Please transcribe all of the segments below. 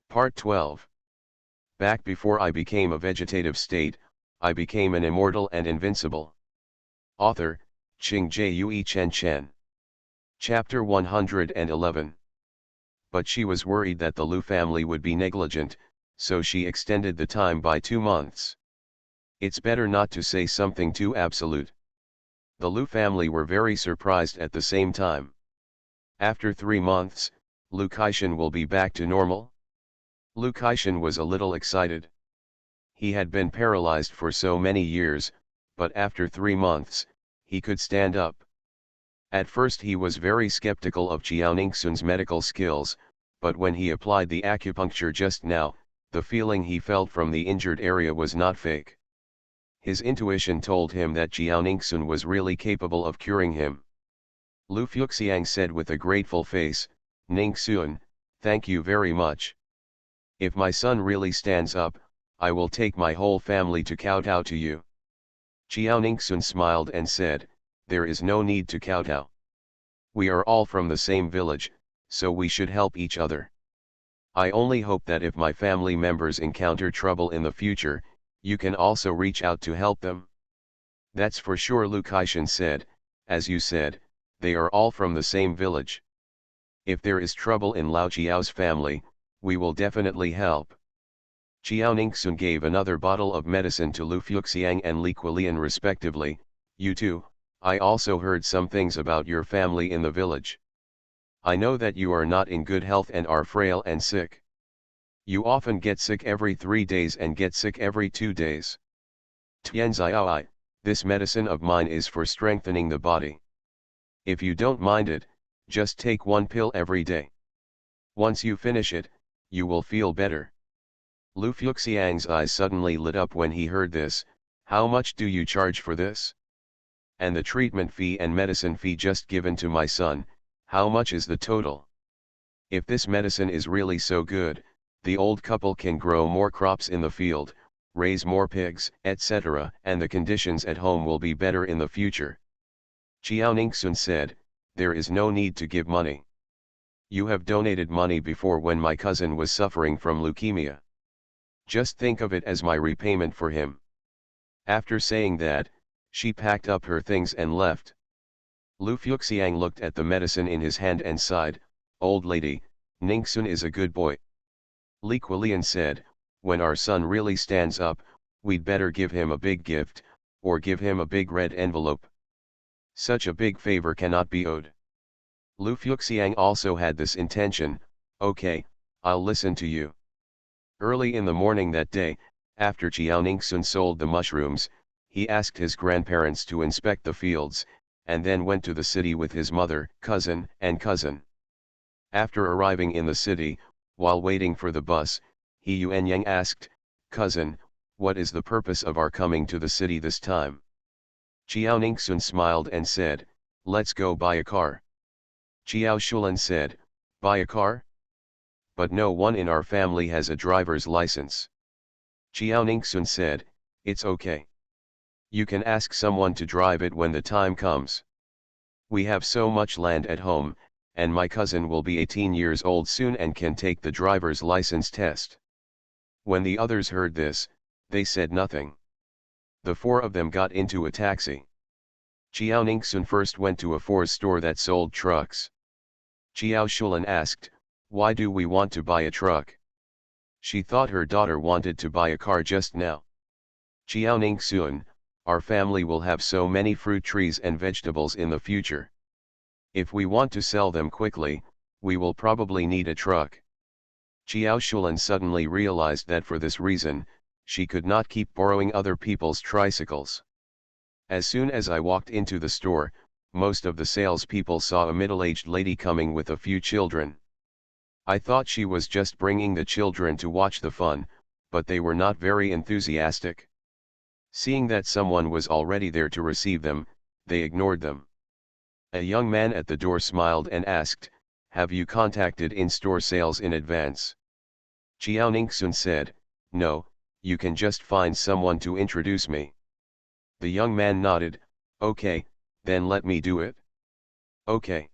Part 12. Back before I became a vegetative state, I became an immortal and invincible. Author, Ching Jue Chen Chen. Chapter 111. But she was worried that the Lu family would be negligent, so she extended the time by 2 months. It's better not to say something too absolute. The Lu family were very surprised at the same time. After 3 months, Lu Kaishan will be back to normal? Lu Kaishan was a little excited. He had been paralyzed for so many years, but after 3 months, he could stand up. At first he was very skeptical of Jiao Ningxun's medical skills, but when he applied the acupuncture just now, the feeling he felt from the injured area was not fake. His intuition told him that Jiao Ningxun was really capable of curing him. Lu Fuxiang said with a grateful face, "Ningxun, thank you very much. If my son really stands up, I will take my whole family to kowtow to you." Jiao Ningxun smiled and said, "There is no need to kowtow. We are all from the same village, so we should help each other. I only hope that if my family members encounter trouble in the future, you can also reach out to help them." "That's for sure," Lu Kaishan said. "As you said, they are all from the same village. If there is trouble in Lao Jiao's family, we will definitely help." Jiao Ningxun gave another bottle of medicine to Lu Fuxiang and Li Quilian respectively. "You too, I also heard some things about your family in the village. I know that you are not in good health and are frail and sick. You often get sick every 3 days and get sick every 2 days. Tianziao, this medicine of mine is for strengthening the body. If you don't mind it, just take 1 pill every day. Once you finish it, you will feel better." Lu Fuxiang's eyes suddenly lit up when he heard this. "How much do you charge for this? And the treatment fee and medicine fee just given to my son, how much is the total? If this medicine is really so good, the old couple can grow more crops in the field, raise more pigs, etc., and the conditions at home will be better in the future." Jiao Ningxun said, "There is no need to give money. You have donated money before when my cousin was suffering from leukemia. Just think of it as my repayment for him." After saying that, she packed up her things and left. Lu Fuxiang looked at the medicine in his hand and sighed, "Old lady, Ningxun is a good boy." Li Quilian said, "When our son really stands up, we'd better give him a big gift, or give him a big red envelope. Such a big favor cannot be owed." Lu Fuxiang also had this intention. "Okay, I'll listen to you." Early in the morning that day, after Jiao Ningxun sold the mushrooms, he asked his grandparents to inspect the fields, and then went to the city with his mother, cousin, and cousin. After arriving in the city, while waiting for the bus, he Yuan Yang asked, "Cousin, what is the purpose of our coming to the city this time?" Jiao Ningxun smiled and said, "Let's go buy a car." Jiao Shulan said, "Buy a car? But no one in our family has a driver's license." Jiao Ningxun said, "It's okay. You can ask someone to drive it when the time comes. We have so much land at home, and my cousin will be 18 years old soon and can take the driver's license test." When the others heard this, they said nothing. The 4 of them got into a taxi. Jiao Ningxun first went to a Ford store that sold trucks. Jiao Shulan asked, "Why do we want to buy a truck?" She thought her daughter wanted to buy a car just now. "Jiao Ningxun, our family will have so many fruit trees and vegetables in the future. If we want to sell them quickly, we will probably need a truck." Jiao Shulan suddenly realized that for this reason, she could not keep borrowing other people's tricycles. "As soon as I walked into the store, most of the salespeople saw a middle-aged lady coming with a few children. I thought she was just bringing the children to watch the fun, but they were not very enthusiastic. Seeing that someone was already there to receive them, they ignored them." A young man at the door smiled and asked, "Have you contacted in-store sales in advance?" Jiao Ningxun said, "No, you can just find someone to introduce me." The young man nodded, "Okay, then let me do it." "Okay."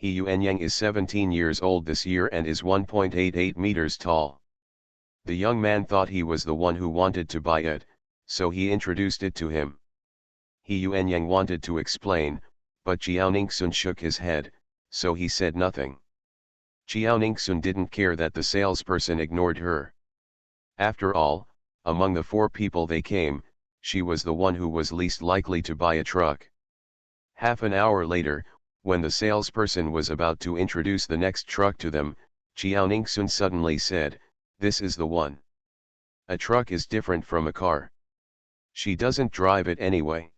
He Yuanyang is 17 years old this year and is 1.88 meters tall. The young man thought he was the one who wanted to buy it, so he introduced it to him. He Yuanyang wanted to explain, but Jiaoningsun shook his head, so he said nothing. Jiaoningsun didn't care that the salesperson ignored her. After all, among the 4 people they came, she was the one who was least likely to buy a truck. Half an hour later, when the salesperson was about to introduce the next truck to them, Jiaoningsun suddenly said, "This is the one. A truck is different from a car. She doesn't drive it anyway.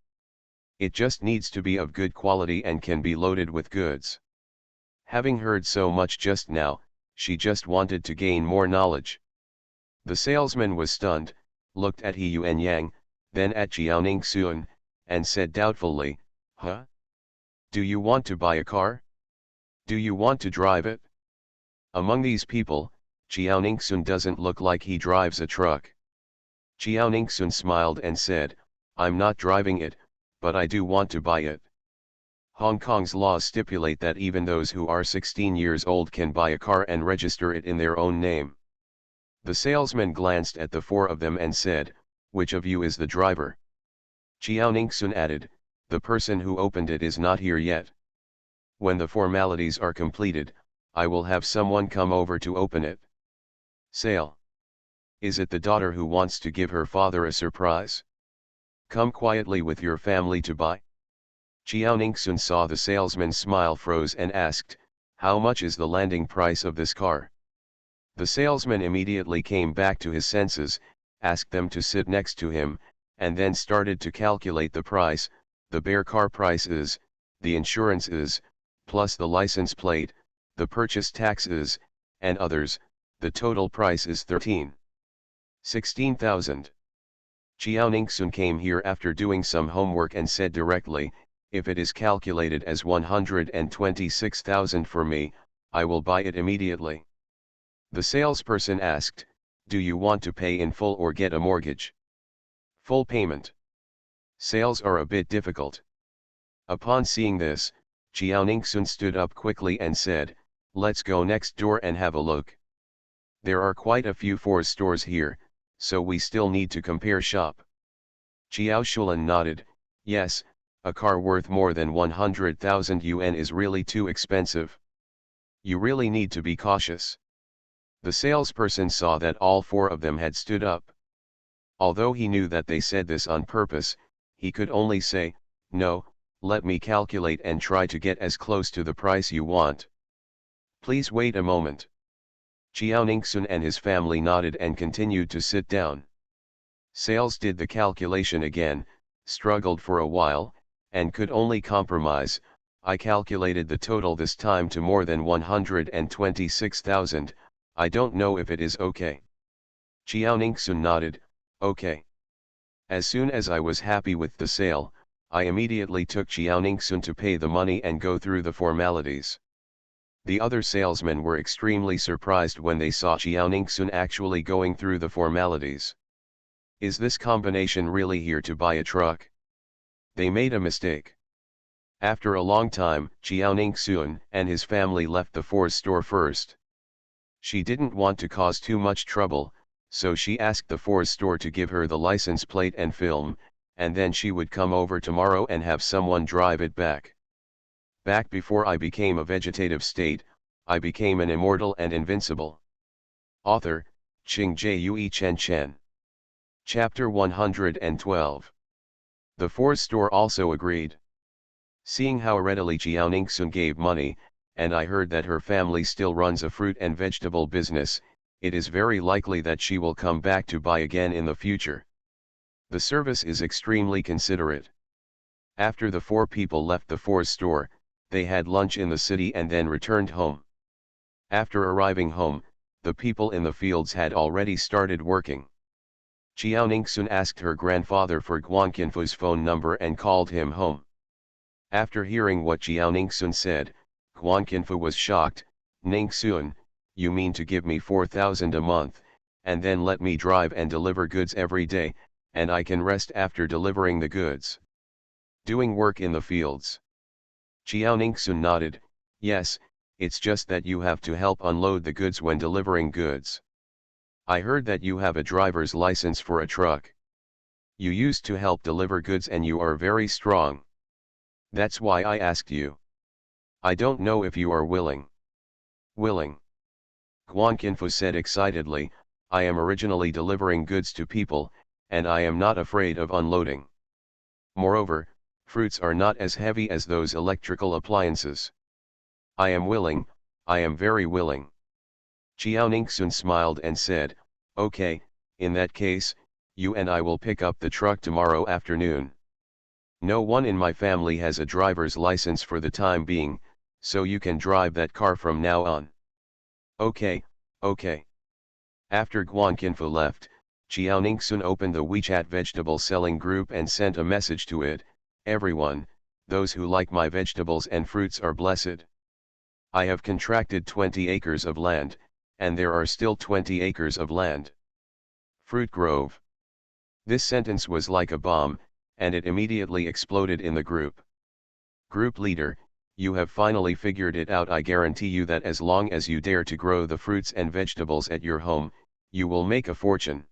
It just needs to be of good quality and can be loaded with goods." Having heard so much just now, she just wanted to gain more knowledge. The salesman was stunned, looked at He Yuanyang, then at Jiaoningsun, and said doubtfully, "Huh? Do you want to buy a car? Do you want to drive it?" Among these people, Jiaoningsun doesn't look like he drives a truck. Jiaoningsun smiled and said, "I'm not driving it, but I do want to buy it." Hong Kong's laws stipulate that even those who are 16 years old can buy a car and register it in their own name. The salesman glanced at the 4 of them and said, "Which of you is the driver?" Jiaoningsun added, "The person who opened it is not here yet. When the formalities are completed, I will have someone come over to open it." Sale. Is it the daughter who wants to give her father a surprise? Come quietly with your family to buy? Jiaoningsun saw the salesman's smile froze and asked, "How much is the landing price of this car?" The salesman immediately came back to his senses, asked them to sit next to him, and then started to calculate the price. The bare car price is, the insurance is, plus the license plate, the purchase tax is, and others, the total price is 16,000. Jiaoningsun came here after doing some homework and said directly, "If it is calculated as 126,000 for me, I will buy it immediately." The salesperson asked, "Do you want to pay in full or get a mortgage?" Full payment. Sales are a bit difficult. Upon seeing this, Jiaoningsun stood up quickly and said, "Let's go next door and have a look. There are quite a few Ford stores here, so we still need to compare shop." Jiao Shulan nodded, "Yes, a car worth more than 100,000 yuan is really too expensive. You really need to be cautious." The salesperson saw that all 4 of them had stood up. Although he knew that they said this on purpose, he could only say, "No, let me calculate and try to get as close to the price you want. Please wait a moment." Jiaoningsun and his family nodded and continued to sit down. Sales did the calculation again, struggled for a while, and could only compromise. "I calculated the total this time to more than 126,000, I don't know if it is okay." Jiaoningsun nodded, "Okay." As soon as I was happy with the sale, I immediately took Jiaoningsun to pay the money and go through the formalities. The other salesmen were extremely surprised when they saw Jiaoningsun actually going through the formalities. Is this combination really here to buy a truck? They made a mistake. After a long time, Jiaoningsun and his family left the Ford store first. She didn't want to cause too much trouble, so she asked the Ford store to give her the license plate and film, and then she would come over tomorrow and have someone drive it back. Back before I became a vegetative state, I became an immortal and invincible. Author, Qing Jue Chen Chen. Chapter 112. The Ford store also agreed. Seeing how readily Jiaoningsun gave money, and I heard that her family still runs a fruit and vegetable business, it is very likely that she will come back to buy again in the future. The service is extremely considerate. After the 4 people left the Ford store, they had lunch in the city and then returned home. After arriving home, the people in the fields had already started working. Jiaoningsun asked her grandfather for Guanqinfu's phone number and called him home. After hearing what Jiaoningsun said, Guanqinfu was shocked. "Ningsun, you mean to give me 4,000 a month, and then let me drive and deliver goods every day, and I can rest after delivering the goods? Doing work in the fields?" Jiaoningsun nodded, Yes, it's just that you have to help unload the goods when delivering goods. I heard that you have a driver's license for a truck. You used to help deliver goods and you are very strong. That's why I asked you. I don't know if you are willing. Willing. Guankinfu said excitedly, I am originally delivering goods to people, and I am not afraid of unloading. Moreover, fruits are not as heavy as those electrical appliances. I am willing, I am very willing. Qiaoningsun smiled and said, okay, in that case, you and I will pick up the truck tomorrow afternoon. No one in my family has a driver's license for the time being, so you can drive that car from now on. Okay, okay. After Guankinfu left, Qiaoningsun opened the WeChat vegetable selling group and sent a message to it, everyone, those who like my vegetables and fruits are blessed. I have contracted 20 acres of land, and there are still 20 acres of land. Fruit Grove. This sentence was like a bomb, and it immediately exploded in the group. Group leader, you have finally figured it out. I guarantee you that as long as you dare to grow the fruits and vegetables at your home, you will make a fortune.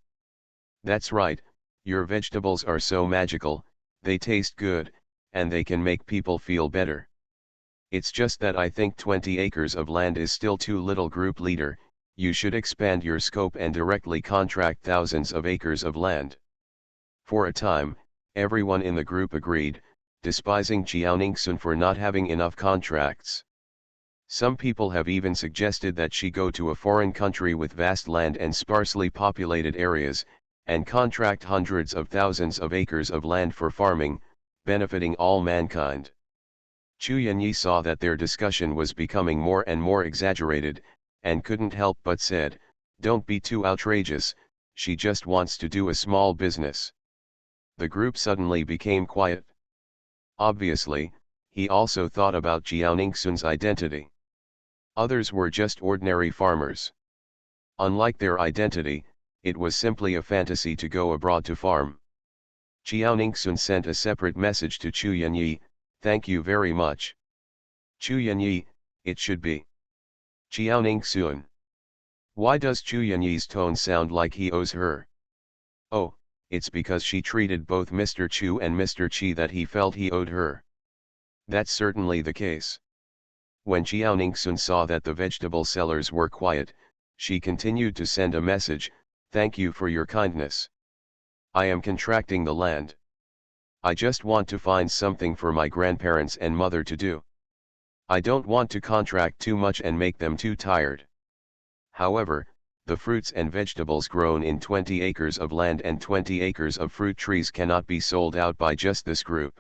That's right, your vegetables are so magical, they taste good, and they can make people feel better. It's just that I think 20 acres of land is still too little. Group leader, you should expand your scope and directly contract thousands of acres of land. For a time, everyone in the group agreed, despising Qiaoningsun for not having enough contracts. Some people have even suggested that she go to a foreign country with vast land and sparsely populated areas, and contract hundreds of thousands of acres of land for farming, benefiting all mankind. Chu Yanyi saw that their discussion was becoming more and more exaggerated, and couldn't help but said, don't be too outrageous, she just wants to do a small business. The group suddenly became quiet. Obviously, he also thought about Qiaoningsun's identity. Others were just ordinary farmers. Unlike their identity, it was simply a fantasy to go abroad to farm. Qiaoningsun sent a separate message to Chu Yanyi, thank you very much. Chu Yanyi, it should be. Qiaoningsun. Why does Chu Yanyi's tone sound like he owes her? Oh, it's because she treated both Mr. Chu and Mr. Qi that he felt he owed her. That's certainly the case. When Qiaoningsun saw that the vegetable sellers were quiet, she continued to send a message, thank you for your kindness. I am contracting the land. I just want to find something for my grandparents and mother to do. I don't want to contract too much and make them too tired. However, the fruits and vegetables grown in 20 acres of land and 20 acres of fruit trees cannot be sold out by just this group.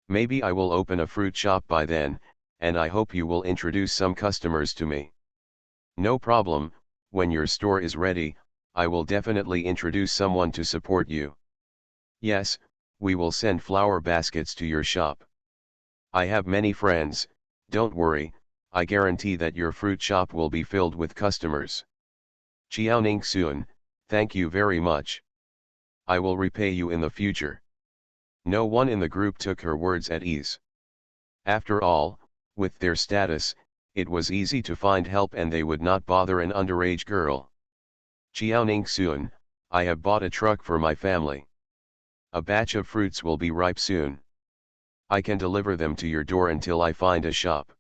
Maybe I will open a fruit shop by then, and I hope you will introduce some customers to me. No problem, when your store is ready, I will definitely introduce someone to support you. Yes, we will send flower baskets to your shop. I have many friends, don't worry, I guarantee that your fruit shop will be filled with customers. Qiaoningsun, thank you very much. I will repay you in the future. No one in the group took her words at ease. After all, with their status, it was easy to find help and they would not bother an underage girl. Qiaoningsun, I have bought a truck for my family. A batch of fruits will be ripe soon. I can deliver them to your door until I find a shop.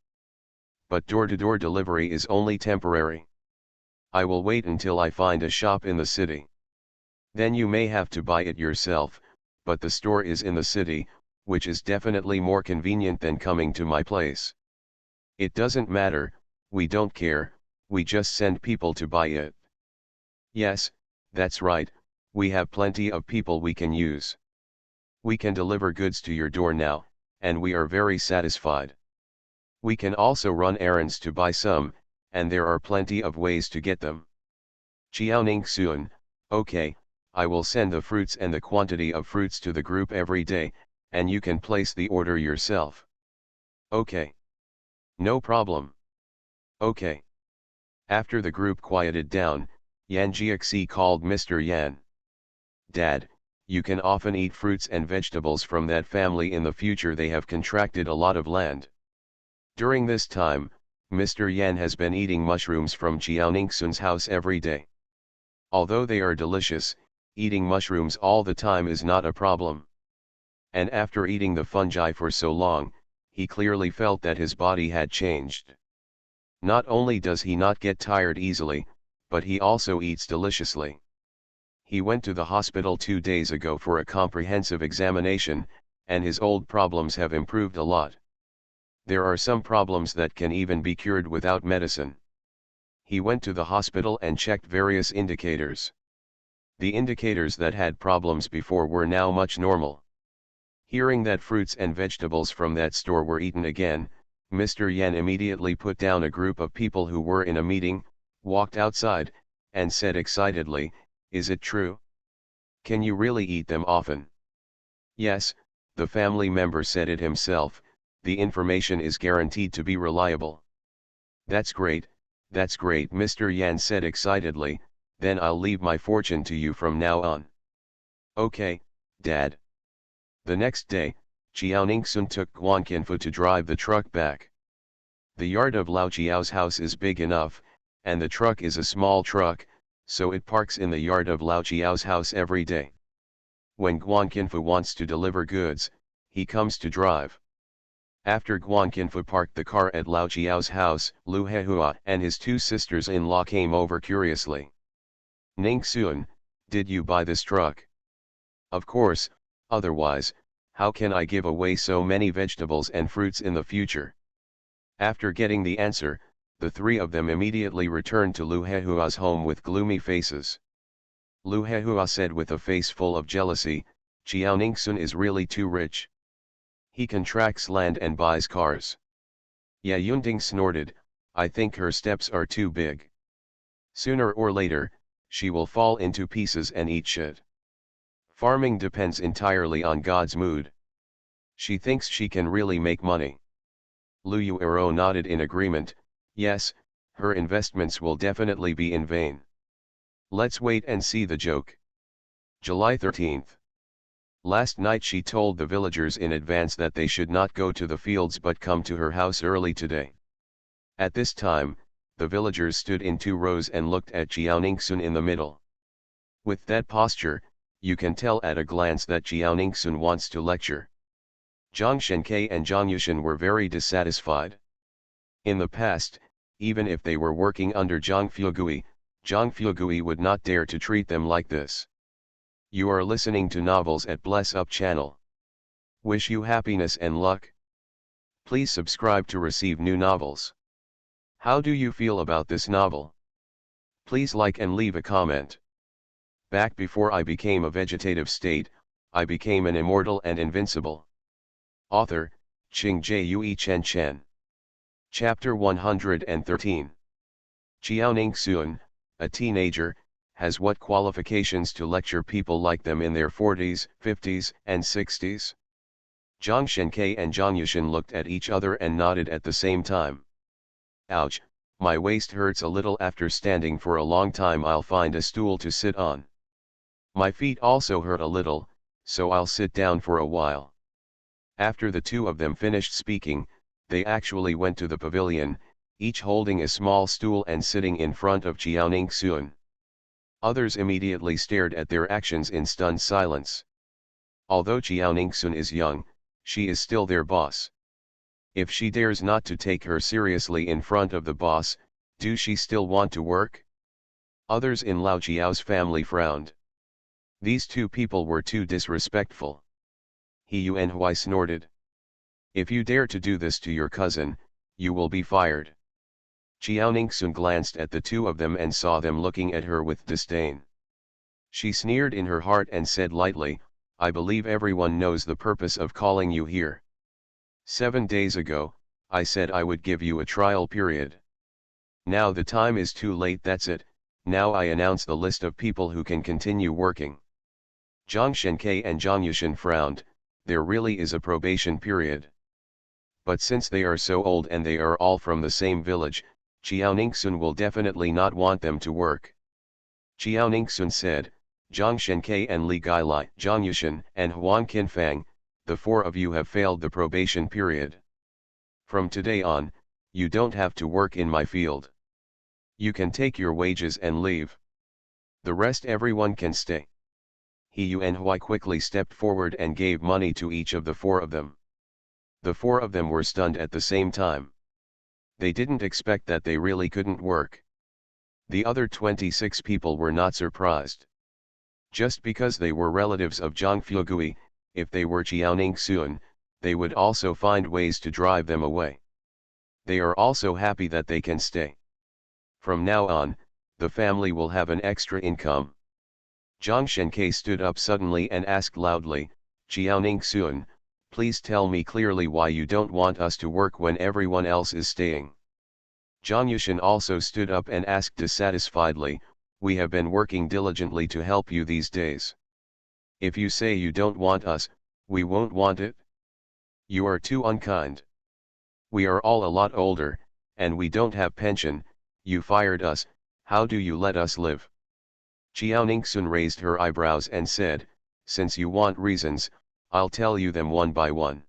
But door-to-door delivery is only temporary. I will wait until I find a shop in the city. Then you may have to buy it yourself, but the store is in the city, which is definitely more convenient than coming to my place. It doesn't matter, we don't care, we just send people to buy it. Yes, that's right, we have plenty of people we can use. We can deliver goods to your door now, and we are very satisfied. We can also run errands to buy some, and there are plenty of ways to get them. Qiaoningsun, okay, I will send the fruits and the quantity of fruits to the group every day, and you can place the order yourself. Okay. No problem. Okay. After the group quieted down, Yan Jiaxi called Mr. Yan. Dad, you can often eat fruits and vegetables from that family in the future. They have contracted a lot of land. During this time, Mr. Yan has been eating mushrooms from Jiaoningsun's house every day. Although they are delicious, eating mushrooms all the time is not a problem. And after eating the fungi for so long, he clearly felt that his body had changed. Not only does he not get tired easily, but he also eats deliciously. He went to the hospital 2 days ago for a comprehensive examination, and his old problems have improved a lot. There are some problems that can even be cured without medicine. He went to the hospital and checked various indicators. The indicators that had problems before were now much normal. Hearing that fruits and vegetables from that store were eaten again, Mr. Yan immediately put down a group of people who were in a meeting, walked outside, and said excitedly, "Is it true? Can you really eat them often?" "Yes," the family member said it himself, "the information is guaranteed to be reliable." That's great, Mr. Yan said excitedly, "then I'll leave my fortune to you from now on." "Okay, Dad." The next day, Jiaoningsun took Guanqinfu to drive the truck back. The yard of Lao Jiao's house is big enough, and the truck is a small truck, so it parks in the yard of Lao Jiao's house every day. When Guanqinfu wants to deliver goods, he comes to drive. After Guanqinfu parked the car at Lao Jiao's house, Lu Hehua and his 2 sisters-in-law came over curiously. "Ningxuan, did you buy this truck?" "Of course, otherwise, how can I give away so many vegetables and fruits in the future?" After getting the answer, the 3 of them immediately returned to Lu Hehua's home with gloomy faces. Lu Hehua said with a face full of jealousy, "Jiaoningsun is really too rich. He contracts land and buys cars." Ya Yunding snorted, "I think her steps are too big. Sooner or later, she will fall into pieces and eat shit. Farming depends entirely on God's mood. She thinks she can really make money." Lu Yuero nodded in agreement, "Yes, her investments will definitely be in vain. Let's wait and see the joke." July 13th. Last night she told the villagers in advance that they should not go to the fields but come to her house early today. At this time, the villagers stood in 2 rows and looked at Jiaoningsun in the middle. With that posture, you can tell at a glance that Jiaoningsun wants to lecture. Zhang Shenke and Zhang Yushan were very dissatisfied. In the past, even if they were working under Zhang Fugui would not dare to treat them like this. You are listening to Novels at Bless Up channel. Wish you happiness and luck. Please subscribe to receive new novels. How do you feel about this novel? Please like and leave a comment. Back before I became a vegetative state, I became an immortal and invincible. Author, Qing Jue Chen Chen. Chapter 113. Jiaoningsun, a teenager, has what qualifications to lecture people like them in their 40s, 50s, and 60s? Zhang Shenke and Zhang Yushan looked at each other and nodded at the same time. Ouch, my waist hurts a little after standing for a long time. I'll find a stool to sit on. My feet also hurt a little, so I'll sit down for a while. After the 2 of them finished speaking, they actually went to the pavilion, each holding a small stool and sitting in front of Jiaoningsun. Others immediately stared at their actions in stunned silence. Although Jiaoningsun is young, she is still their boss. If she dares not to take her seriously in front of the boss, do she still want to work? Others in Lao Jiao's family frowned. These 2 people were too disrespectful. He Yuanhui snorted. "If you dare to do this to your cousin, you will be fired." Jiaoningsun glanced at the 2 of them and saw them looking at her with disdain. She sneered in her heart and said lightly, "I believe everyone knows the purpose of calling you here. 7 days ago, I said I would give you a trial period. Now the time is too late. That's it. Now I announce the list of people who can continue working." Zhang Shenke and Zhang Yushan frowned. There really is a probation period. But since they are so old and they are all from the same village, Jiaoningsun will definitely not want them to work. Jiaoningsun said, "Zhang Shenke and Li Gailai, Zhang Yushan and Huang Qinfang, the 4 of you have failed the probation period. From today on, you don't have to work in my field. You can take your wages and leave. The rest everyone can stay. He Yunhui quickly stepped forward and gave money to each of the four of them. The four of them were stunned at the same time. They didn't expect that they really couldn't work. The other 26 people were not surprised. Just because they were relatives of Zhang Fugui, if they were Qiaoning Sun, they would also find ways to drive them away. They are also happy that they can stay. From now on, the family will have an extra income. Zhang Shenke stood up suddenly and asked loudly, Qiaoning Sun, please tell me clearly why you don't want us to work when everyone else is staying. Zhang Yushan also stood up and asked dissatisfiedly, we have been working diligently to help you these days. If you say you don't want us, we won't want it. You are too unkind. We are all a lot older, and we don't have pension. You fired us, how do you let us live? Qiaoning Sun raised her eyebrows and said, since you want reasons, I'll tell you them one by one.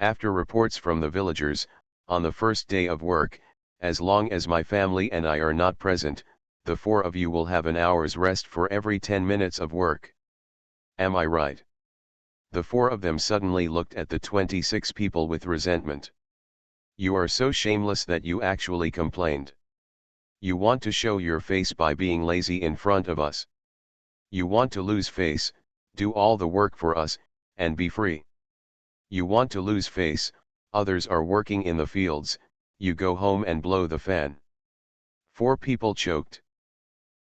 After reports from the villagers, on the first day of work, as long as my family and I are not present, the four of you will have an hour's rest for every 10 minutes of work. Am I right? The four of them suddenly looked at the 26 people with resentment. You are so shameless that you actually complained. You want to show your face by being lazy in front of us. You want to lose face, do all the work for us, and be free. You want to lose face, others are working in the fields, you go home and blow the fan. Four people choked.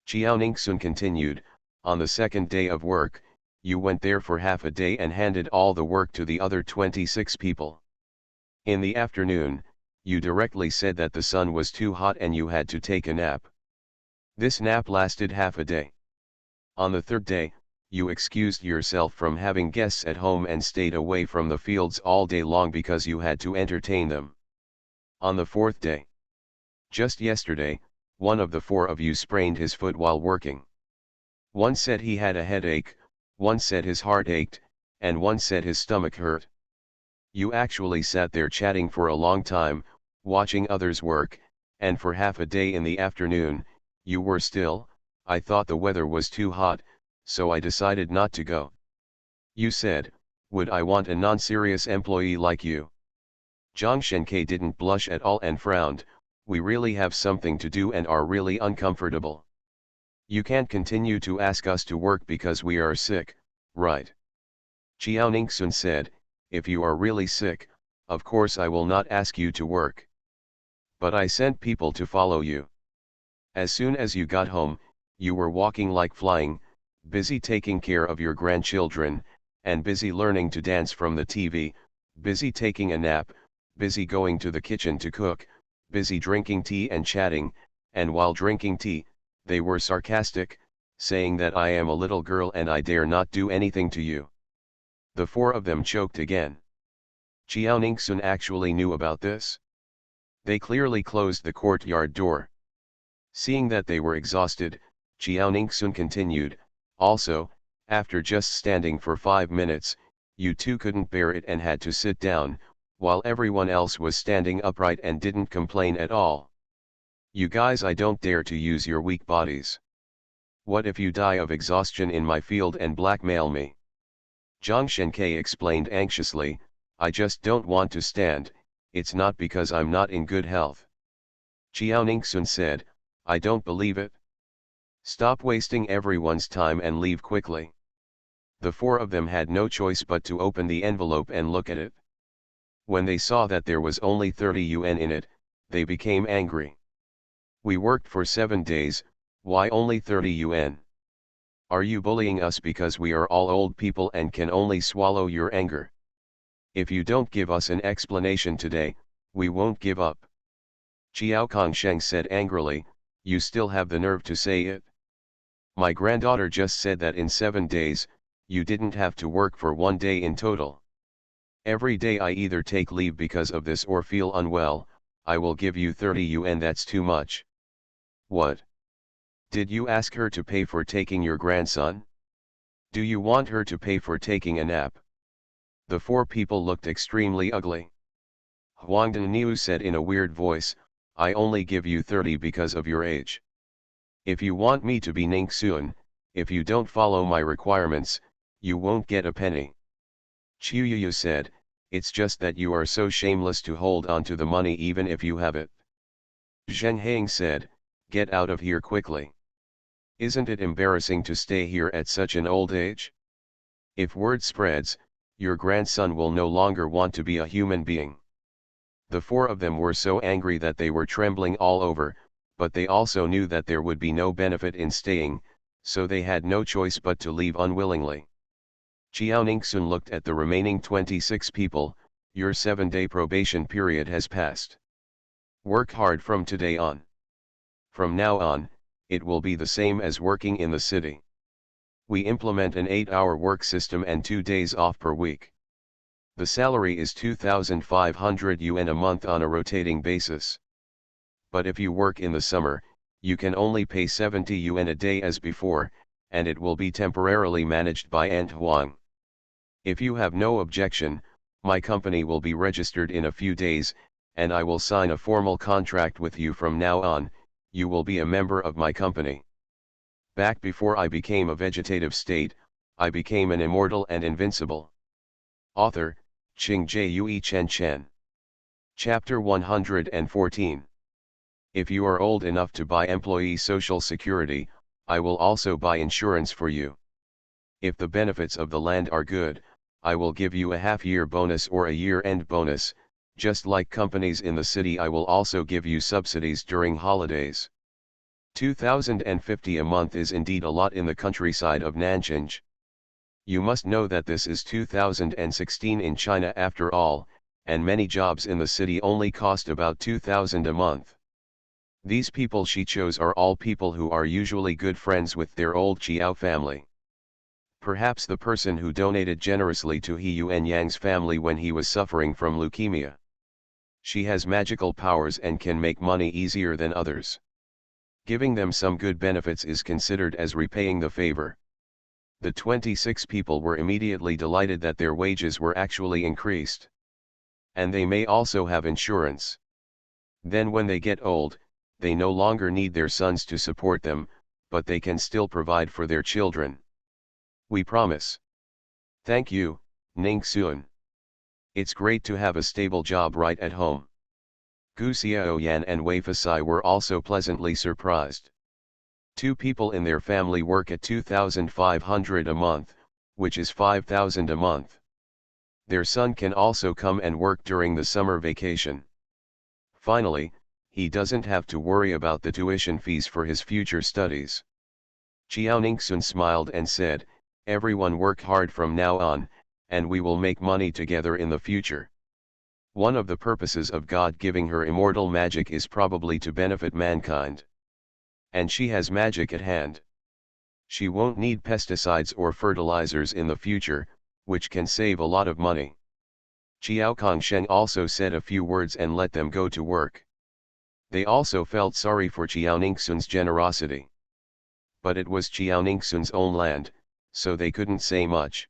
Qiaoning Sun continued, on the second day of work, you went there for half a day and handed all the work to the other 26 people. In the afternoon, you directly said that the sun was too hot and you had to take a nap. This nap lasted half a day. On the third day, you excused yourself from having guests at home and stayed away from the fields all day long because you had to entertain them. On the fourth day, just yesterday, one of the four of you sprained his foot while working. One said he had a headache, one said his heart ached, and one said his stomach hurt. You actually sat there chatting for a long time, watching others work, and for half a day in the afternoon, you were still. I thought the weather was too hot, so I decided not to go. You said, would I want a non-serious employee like you? Zhang Shenke didn't blush at all and frowned, we really have something to do and are really uncomfortable. You can't continue to ask us to work because we are sick, right? Qiaoning Sun said, if you are really sick, of course I will not ask you to work. But I sent people to follow you. As soon as you got home, you were walking like flying, busy taking care of your grandchildren, and busy learning to dance from the TV, busy taking a nap, busy going to the kitchen to cook, busy drinking tea and chatting, and while drinking tea, they were sarcastic, saying that I am a little girl and I dare not do anything to you. The four of them choked again. Qiaoning Sun actually knew about this. They clearly closed the courtyard door. Seeing that they were exhausted, Qiaoning Sun continued, also, after just standing for 5 minutes, you two couldn't bear it and had to sit down, while everyone else was standing upright and didn't complain at all. You guys, I don't dare to use your weak bodies. What if you die of exhaustion in my field and blackmail me? Zhang Shenke explained anxiously, I just don't want to stand, it's not because I'm not in good health. Qiaoning Sun said, I don't believe it. Stop wasting everyone's time and leave quickly. The four of them had no choice but to open the envelope and look at it. When they saw that there was only 30 yuan in it, they became angry. We worked for 7 days, why only 30 yuan? Are you bullying us because we are all old people and can only swallow your anger? If you don't give us an explanation today, we won't give up. Xiao Kongsheng said angrily, you still have the nerve to say it? My granddaughter just said that in 7 days, you didn't have to work for 1 day in total. Every day I either take leave because of this or feel unwell, I will give you 30 yuan, that's too much. What? Did you ask her to pay for taking your grandson? Do you want her to pay for taking a nap? The four people looked extremely ugly. Huang Daniu said in a weird voice, I only give you 30 because of your age. If you want me to be Ningxuan, if you don't follow my requirements, you won't get a penny. Qiu Yu said, it's just that you are so shameless to hold on to the money even if you have it. Zheng Heng said, get out of here quickly. Isn't it embarrassing to stay here at such an old age? If word spreads, your grandson will no longer want to be a human being. The four of them were so angry that they were trembling all over, but they also knew that there would be no benefit in staying, so they had no choice but to leave unwillingly. Qiao Ningxun looked at the remaining 26 people, your 7-day probation period has passed. Work hard from today on. From now on, it will be the same as working in the city. We implement an 8-hour work system and 2 days off per week. The salary is 2,500 yuan a month on a rotating basis. But if you work in the summer, you can only pay 70 yuan a day as before, and it will be temporarily managed by Ant Huang. If you have no objection, my company will be registered in a few days, and I will sign a formal contract with you from now on. You will be a member of my company. Back before I became a vegetative state, I became an immortal and invincible. Author, Qing Jue Chen Chen. Chapter 114. If you are old enough to buy employee social security, I will also buy insurance for you. If the benefits of the land are good, I will give you a half-year bonus or a year-end bonus. Just like companies in the city, I will also give you subsidies during holidays. 2,050 a month is indeed a lot in the countryside of Nanjing. You must know that this is 2016 in China after all, and many jobs in the city only cost about 2,000 a month. These people she chose are all people who are usually good friends with their old Qiao family. Perhaps the person who donated generously to He Yuan Yang's family when he was suffering from leukemia. She has magical powers and can make money easier than others. Giving them some good benefits is considered as repaying the favor. The 26 people were immediately delighted that their wages were actually increased. And they may also have insurance. Then when they get old, they no longer need their sons to support them, but they can still provide for their children. We promise. Thank you, Ningxuan. It's great to have a stable job right at home. Gu Xiaoyan and Wei Fasai were also pleasantly surprised. 2 people in their family work at 2,500 a month, which is 5,000 a month. Their son can also come and work during the summer vacation. Finally, he doesn't have to worry about the tuition fees for his future studies. Qiao Ningxun smiled and said, everyone work hard from now on, and we will make money together in the future. One of the purposes of God giving her immortal magic is probably to benefit mankind. And she has magic at hand. She won't need pesticides or fertilizers in the future, which can save a lot of money. Qiao Kongsheng also said a few words and let them go to work. They also felt sorry for Qiao Ningxun's generosity. But it was Qiao Ningxun's own land, so they couldn't say much.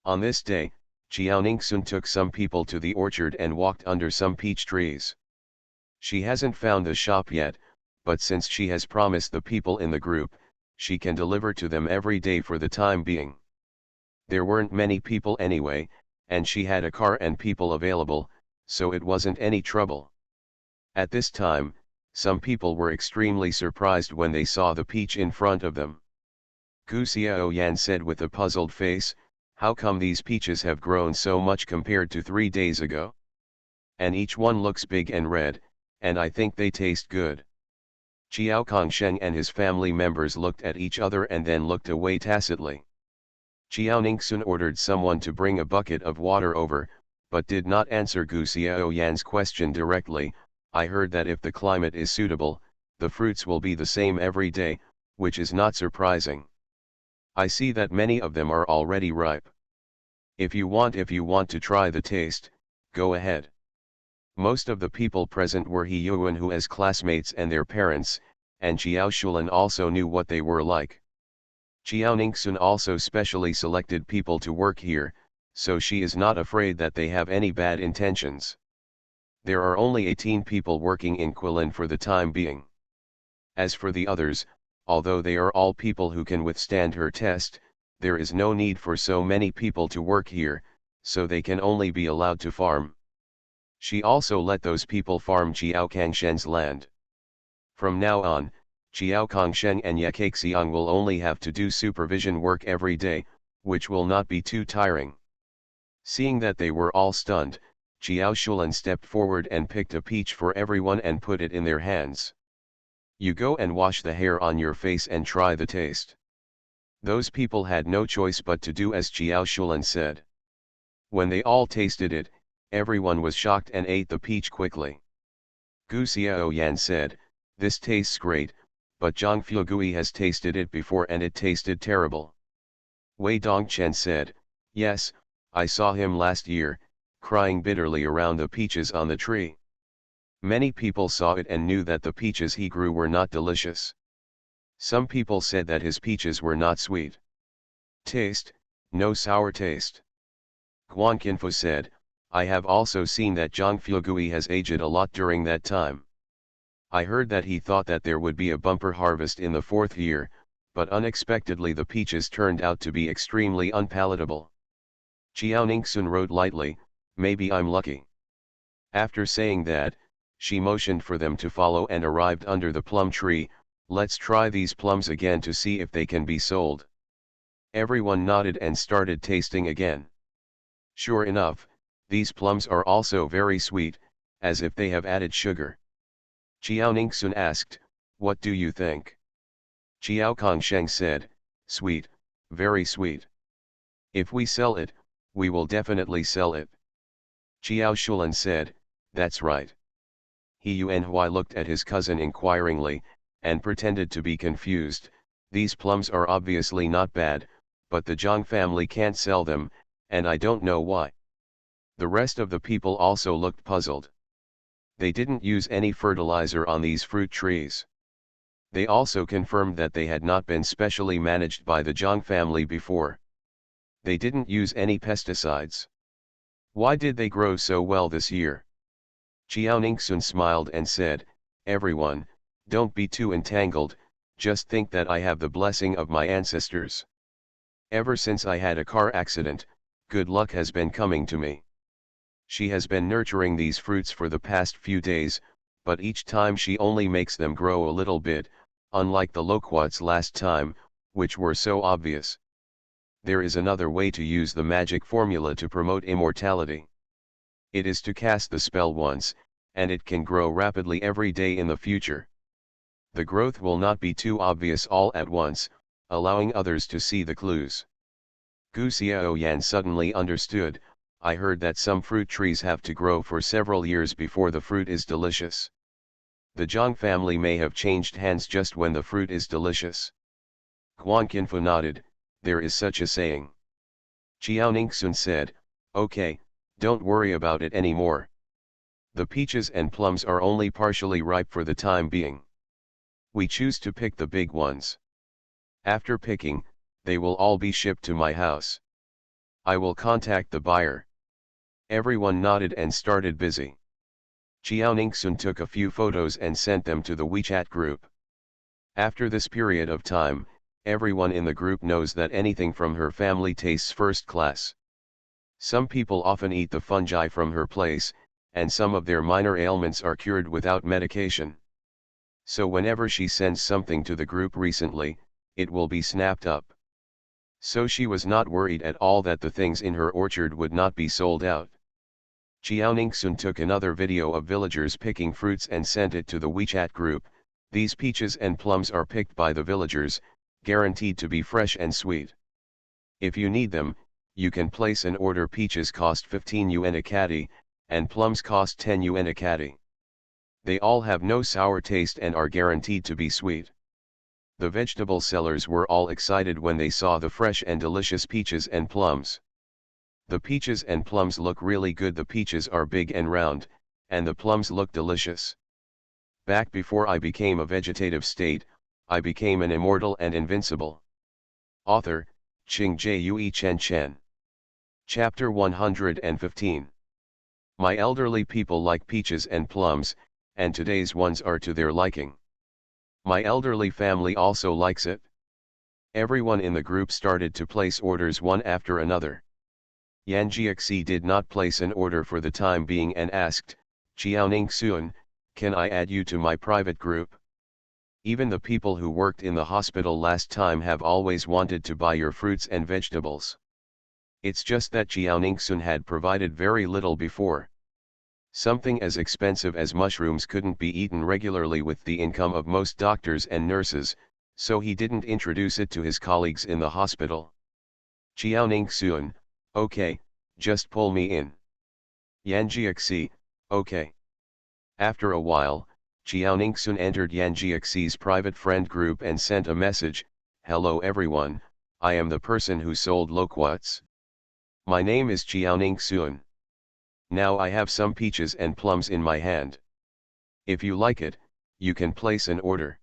On this day, Qiao Ningxun took some people to the orchard and walked under some peach trees. She hasn't found the shop yet, but since she has promised the people in the group, she can deliver to them every day for the time being. There weren't many people anyway, and she had a car and people available, so it wasn't any trouble. At this time, some people were extremely surprised when they saw the peach in front of them. Gu Xiaoyan said with a puzzled face, how come these peaches have grown so much compared to 3 days ago? And each one looks big and red, and I think they taste good. Qiao Kongsheng and his family members looked at each other and then looked away tacitly. Qiao Ningxun ordered someone to bring a bucket of water over, but did not answer Gu Xiaoyan's question directly. I heard that if the climate is suitable, the fruits will be the same every day, which is not surprising. I see that many of them are already ripe. If you want to try the taste, go ahead. Most of the people present were He Yuan Hua's classmates and their parents, and Qiao Shulan also knew what they were like. Qiao Ningxun also specially selected people to work here, so she is not afraid that they have any bad intentions. There are only 18 people working in Quilin for the time being. As for the others, although they are all people who can withstand her test, there is no need for so many people to work here, so they can only be allowed to farm. She also let those people farm Jiao Kangshen's land. From now on, Jiao Kangshen and Ye Kaixiang will only have to do supervision work every day, which will not be too tiring. Seeing that they were all stunned, Jiao Shulan stepped forward and picked a peach for everyone and put it in their hands. You go and wash the hair on your face and try the taste. Those people had no choice but to do as Jiao Shulan said. When they all tasted it, everyone was shocked and ate the peach quickly. Gu Xiao Yan said, "This tastes great, but Zhang Fuegui has tasted it before and it tasted terrible." Wei Dongchen said, "Yes, I saw him last year, crying bitterly around the peaches on the tree. Many people saw it and knew that the peaches he grew were not delicious. Some people said that his peaches were not sweet. Taste, no sour taste." Guan Qinfu said, "I have also seen that Zhang Fuegui has aged a lot during that time. I heard that he thought that there would be a bumper harvest in the 4th year, but unexpectedly the peaches turned out to be extremely unpalatable." Jiao Ningxun wrote lightly, "Maybe I'm lucky." After saying that, she motioned for them to follow and arrived under the plum tree. "Let's try these plums again to see if they can be sold." Everyone nodded and started tasting again. Sure enough, these plums are also very sweet, as if they have added sugar. Jiao Ningxun asked, "What do you think?" Jiao Kongsheng said, "Sweet, very sweet. If we sell it, we will definitely sell it." Jiao Shulan said, "That's right." He Yuanhui looked at his cousin inquiringly, and pretended to be confused. "These plums are obviously not bad, but the Zhang family can't sell them, and I don't know why." The rest of the people also looked puzzled. They didn't use any fertilizer on these fruit trees. They also confirmed that they had not been specially managed by the Zhang family before. They didn't use any pesticides. Why did they grow so well this year? Jiao Ningxun smiled and said, "Everyone, don't be too entangled, just think that I have the blessing of my ancestors. Ever since I had a car accident, good luck has been coming to me." She has been nurturing these fruits for the past few days, but each time she only makes them grow a little bit, unlike the loquats last time, which were so obvious. There is another way to use the magic formula to promote immortality. It is to cast the spell once, and it can grow rapidly every day in the future. The growth will not be too obvious all at once, allowing others to see the clues. Gu Xiao Yan suddenly understood. "I heard that some fruit trees have to grow for several years before the fruit is delicious. The Zhang family may have changed hands just when the fruit is delicious." Guan Qinfu nodded, "There is such a saying." Jiao Ningxun said, "Okay, don't worry about it anymore. The peaches and plums are only partially ripe for the time being. We choose to pick the big ones. After picking, they will all be shipped to my house. I will contact the buyer." Everyone nodded and started busy. Jiao Ningxun took a few photos and sent them to the WeChat group. After this period of time, everyone in the group knows that anything from her family tastes first class. Some people often eat the fungi from her place, and some of their minor ailments are cured without medication. So whenever she sends something to the group recently, it will be snapped up. So she was not worried at all that the things in her orchard would not be sold out. Jiao Ningxun took another video of villagers picking fruits and sent it to the WeChat group. "These peaches and plums are picked by the villagers, guaranteed to be fresh and sweet. If you need them, you can place an order. Peaches cost 15 yuan a caddy, and plums cost 10 yuan a caddy. They all have no sour taste and are guaranteed to be sweet." The vegetable sellers were all excited when they saw the fresh and delicious peaches and plums. The peaches and plums look really good. The peaches are big and round, and the plums look delicious. Back before I became a vegetative state, I became an immortal and invincible. Author, Qing Jue Chen Chen. Chapter 115. My elderly people like peaches and plums, and today's ones are to their liking. My elderly family also likes it. Everyone in the group started to place orders one after another. Yan Jiaxi did not place an order for the time being and asked, Jiaoning Xuan, can I add you to my private group? Even the people who worked in the hospital last time have always wanted to buy your fruits and vegetables. It's just that Jiaoning Xuan had provided very little before. Something as expensive as mushrooms couldn't be eaten regularly with the income of most doctors and nurses, so he didn't introduce it to his colleagues in the hospital. Jiaoning Xuan, okay, just pull me in. Yan Jiaxi, okay. After a while, Jiaoning Xuan entered Yan Jiaxi's private friend group and sent a message, hello everyone, I am the person who sold loquats. My name is Jiaoning Xuan. Now I have some peaches and plums in my hand. If you like it, you can place an order.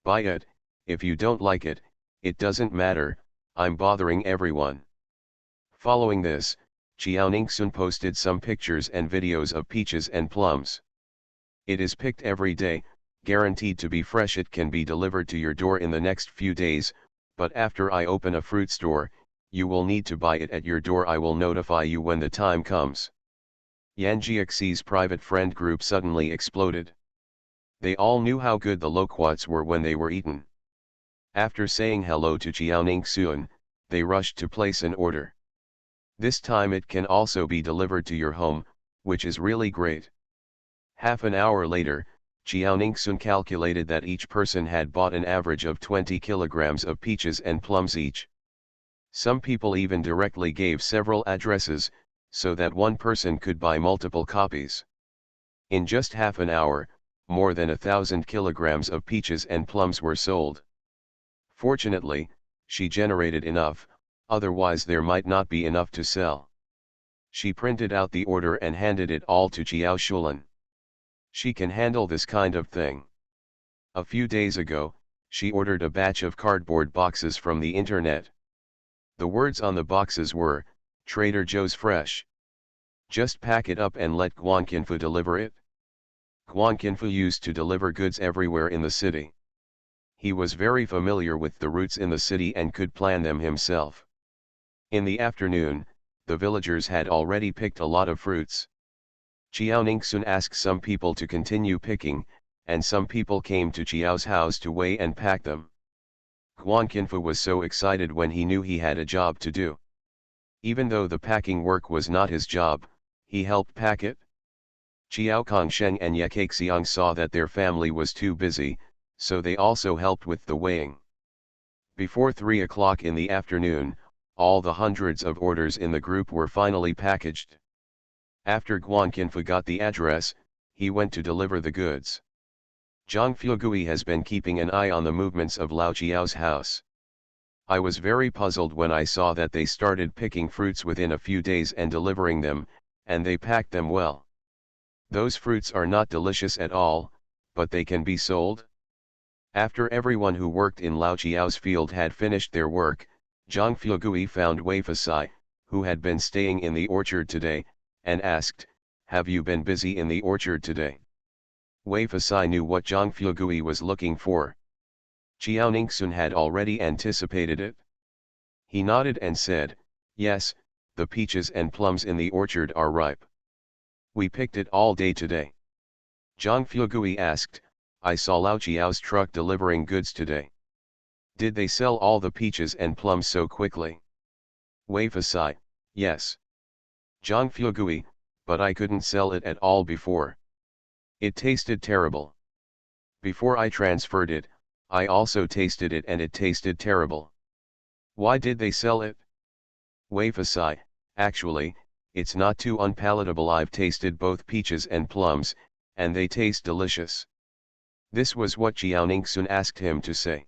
Buy it. If you don't like it, it doesn't matter, I'm bothering everyone. Following this, Jiaoning Xuan posted some pictures and videos of peaches and plums. It is picked every day, guaranteed to be fresh. It can be delivered to your door in the next few days, but after I open a fruit store, you will need to buy it at your door. I will notify you when the time comes. Yan Jiaxi's private friend group suddenly exploded. They all knew how good the loquats were when they were eaten. After saying hello to Jiaoning Xuan, they rushed to place an order. This time it can also be delivered to your home, which is really great. Half an hour later, Jiaoning Xuan calculated that each person had bought an average of 20 kilograms of peaches and plums each. Some people even directly gave several addresses, so that one person could buy multiple copies. In just half an hour, more than 1,000 kilograms of peaches and plums were sold. Fortunately, she generated enough, otherwise there might not be enough to sell. She printed out the order and handed it all to Jiao Shulan. She can handle this kind of thing. A few days ago, she ordered a batch of cardboard boxes from the internet. The words on the boxes were, Trader Joe's Fresh. Just pack it up and let Guanqinfu deliver it. Guanqinfu used to deliver goods everywhere in the city. He was very familiar with the routes in the city and could plan them himself. In the afternoon, the villagers had already picked a lot of fruits. Jiaoning Xuan asked some people to continue picking, and some people came to Jiao's house to weigh and pack them. Guanqinfu was so excited when he knew he had a job to do. Even though the packing work was not his job, he helped pack it. Jiao Kongsheng and Ye Kaixiang saw that their family was too busy, so they also helped with the weighing. Before 3 o'clock in the afternoon, all the hundreds of orders in the group were finally packaged. After Guanqinfu got the address, he went to deliver the goods. Zhang Fugui has been keeping an eye on the movements of Lao Jiao's house. I was very puzzled when I saw that they started picking fruits within a few days and delivering them, and they packed them well. Those fruits are not delicious at all, but they can be sold. After everyone who worked in Lao Jiao's field had finished their work, Zhang Fugui found Wei Fasai, who had been staying in the orchard today, and asked, have you been busy in the orchard today? Wei Fasai knew what Zhang Fugui was looking for. Jiaoning Xuan had already anticipated it. He nodded and said, yes, the peaches and plums in the orchard are ripe. We picked it all day today. Zhang Fugui asked, I saw Lao Jiao's truck delivering goods today. Did they sell all the peaches and plums so quickly? Wei Fasai, yes. Zhang Fugui, but I couldn't sell it at all before. It tasted terrible. Before I transferred it, I also tasted it and it tasted terrible. Why did they sell it? Wei Fasai, actually, it's not too unpalatable. I've tasted both peaches and plums, and they taste delicious. This was what Jiaoning Xuan asked him to say.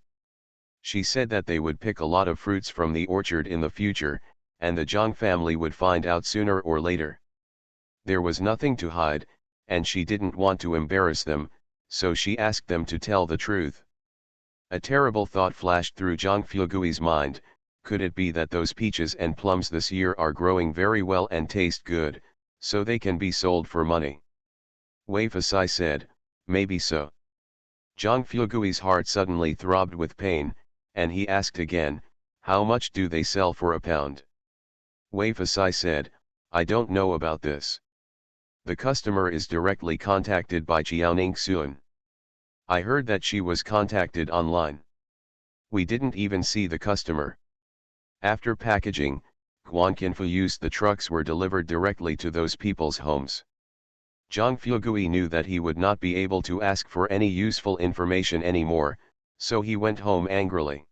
She said that they would pick a lot of fruits from the orchard in the future, and the Zhang family would find out sooner or later. There was nothing to hide, and she didn't want to embarrass them, so she asked them to tell the truth. A terrible thought flashed through Zhang Fugui's mind. Could it be that those peaches and plums this year are growing very well and taste good, So they can be sold for money. Wei Fusai said, maybe so. Zhang Fugui's heart suddenly throbbed with pain, and he asked again, how much do they sell for a pound? Wei Fusai said, I don't know about this. The customer is directly contacted by Jiaoning Sun. I heard that she was contacted online. We didn't even see the customer. After packaging, Guanqinfu used the trucks were delivered directly to those people's homes. Zhang Fugui knew that he would not be able to ask for any useful information anymore, so he went home angrily.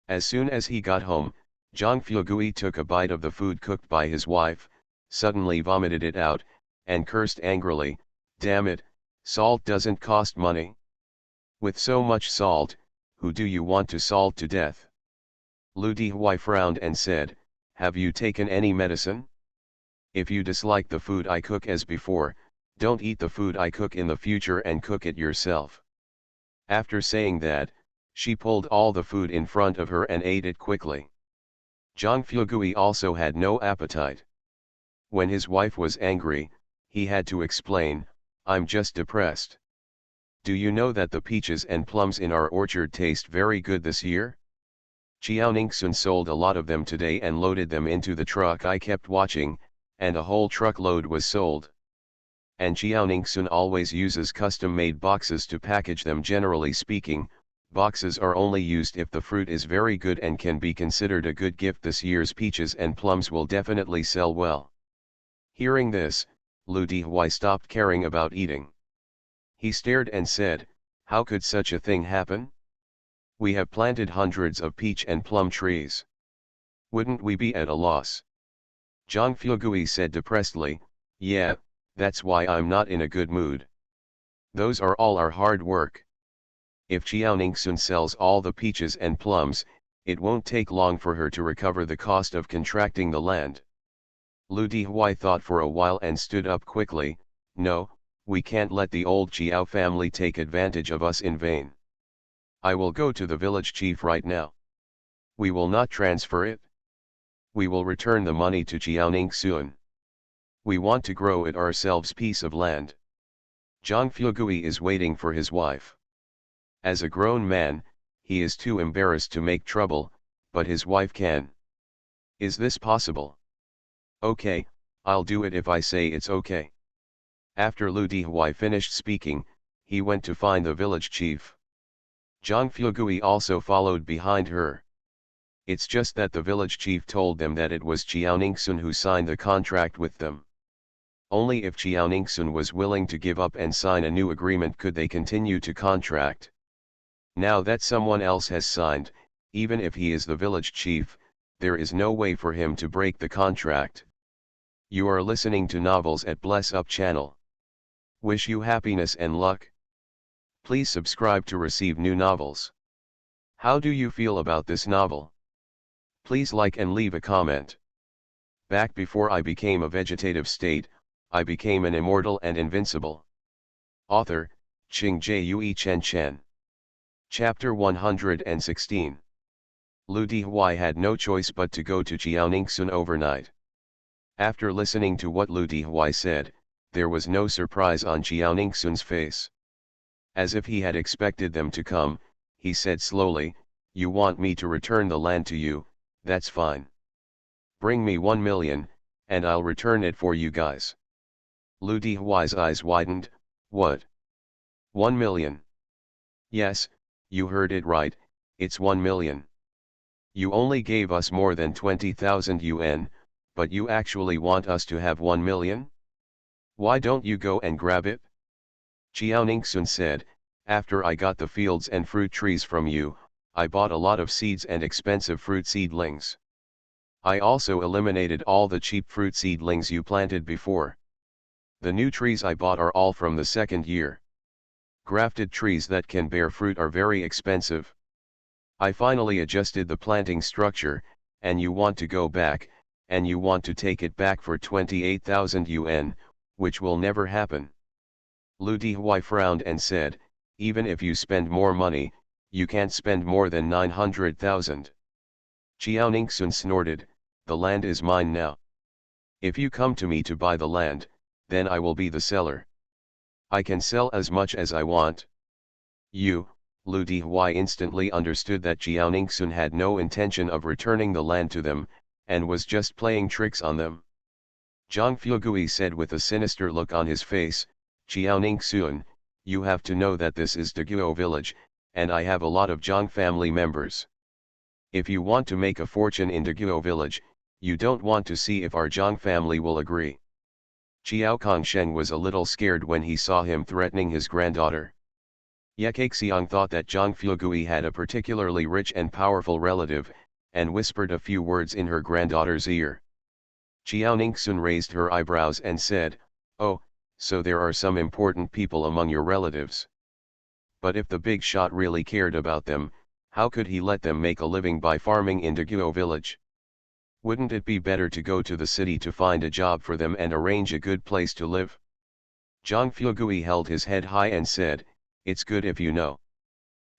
As soon as he got home, Zhang Fugui took a bite of the food cooked by his wife, suddenly vomited it out, and cursed angrily, damn it, salt doesn't cost money. With so much salt, who do you want to salt to death? Lu Dihui frowned and said, have you taken any medicine? If you dislike the food I cook as before, don't eat the food I cook in the future and cook it yourself. After saying that, she pulled all the food in front of her and ate it quickly. Zhang Fugui also had no appetite. When his wife was angry, he had to explain, I'm just depressed. Do you know that the peaches and plums in our orchard taste very good this year? Jiaoning Sun sold a lot of them today and loaded them into the truck I kept watching, and a whole truckload was sold. And Jiaoning Sun always uses custom-made boxes to package them. Generally speaking, boxes are only used if the fruit is very good and can be considered a good gift. This year's peaches and plums will definitely sell well. Hearing this, Lu Dihui stopped caring about eating. He stared and said, how could such a thing happen? We have planted hundreds of peach and plum trees. Wouldn't we be at a loss? Zhang Fugui said depressedly, yeah, that's why I'm not in a good mood. Those are all our hard work. If Jiaoning Sun sells all the peaches and plums, it won't take long for her to recover the cost of contracting the land. Lu Dihui thought for a while and stood up quickly, no, we can't let the old Jiao family take advantage of us in vain. I will go to the village chief right now. We will not transfer it. We will return the money to Jiaoning Sun. We want to grow it ourselves piece of land. Zhang Fugui is waiting for his wife. As a grown man, he is too embarrassed to make trouble, but his wife can. Is this possible? Okay, I'll do it if I say it's okay. After Lu Dihui finished speaking, he went to find the village chief. Zhang Fugui also followed behind her. It's just that the village chief told them that it was Jiaoning Sun who signed the contract with them. Only if Jiaoning Sun was willing to give up and sign a new agreement could they continue to contract. Now that someone else has signed, even if he is the village chief, there is no way for him to break the contract. You are listening to Novels at Bless Up channel. Wish you happiness and luck. Please subscribe to receive new novels. How do you feel about this novel? Please like and leave a comment. Back before I became a vegetative state, I became an immortal and invincible. Author, Qing Jue Chen Chen. Chapter 116. Lu Dihui had no choice but to go to Jiaoning Sun overnight. After listening to what Lu Dihui said, there was no surprise on Jiaoning Sun's face. As if he had expected them to come, he said slowly, you want me to return the land to you, that's fine. Bring me 1 million, and I'll return it for you guys. Lu Dihui's eyes widened, what? 1 million? Yes, you heard it right, it's 1 million. You only gave us more than 20,000 yuan, but you actually want us to have 1 million? Why don't you go and grab it? Jiaoning Sun said, after I got the fields and fruit trees from you, I bought a lot of seeds and expensive fruit seedlings. I also eliminated all the cheap fruit seedlings you planted before. The new trees I bought are all from the second year. Grafted trees that can bear fruit are very expensive. I finally adjusted the planting structure, and you want to go back, and you want to take it back for 28,000 yuan, which will never happen. Lu Dihui frowned and said, even if you spend more money, you can't spend more than 900,000. Jiaoning Sun snorted, the land is mine now. If you come to me to buy the land, then I will be the seller. I can sell as much as I want. Lu Dihui instantly understood that Jiao Ningxun had no intention of returning the land to them, and was just playing tricks on them. Zhang Fugui said with a sinister look on his face, Jiao Ningxun, you have to know that this is Daguo village, and I have a lot of Zhang family members. If you want to make a fortune in Daguo village, you don't want to see if our Zhang family will agree. Qiao Kongsheng was a little scared when he saw him threatening his granddaughter. Ye Kaixiang thought that Zhang Fugui had a particularly rich and powerful relative, and whispered a few words in her granddaughter's ear. Jiao Ningxun raised her eyebrows and said, "Oh, so there are some important people among your relatives. But if the big shot really cared about them, how could he let them make a living by farming in Daguo village? Wouldn't it be better to go to the city to find a job for them and arrange a good place to live?" Zhang Fugui held his head high and said, "It's good if you know.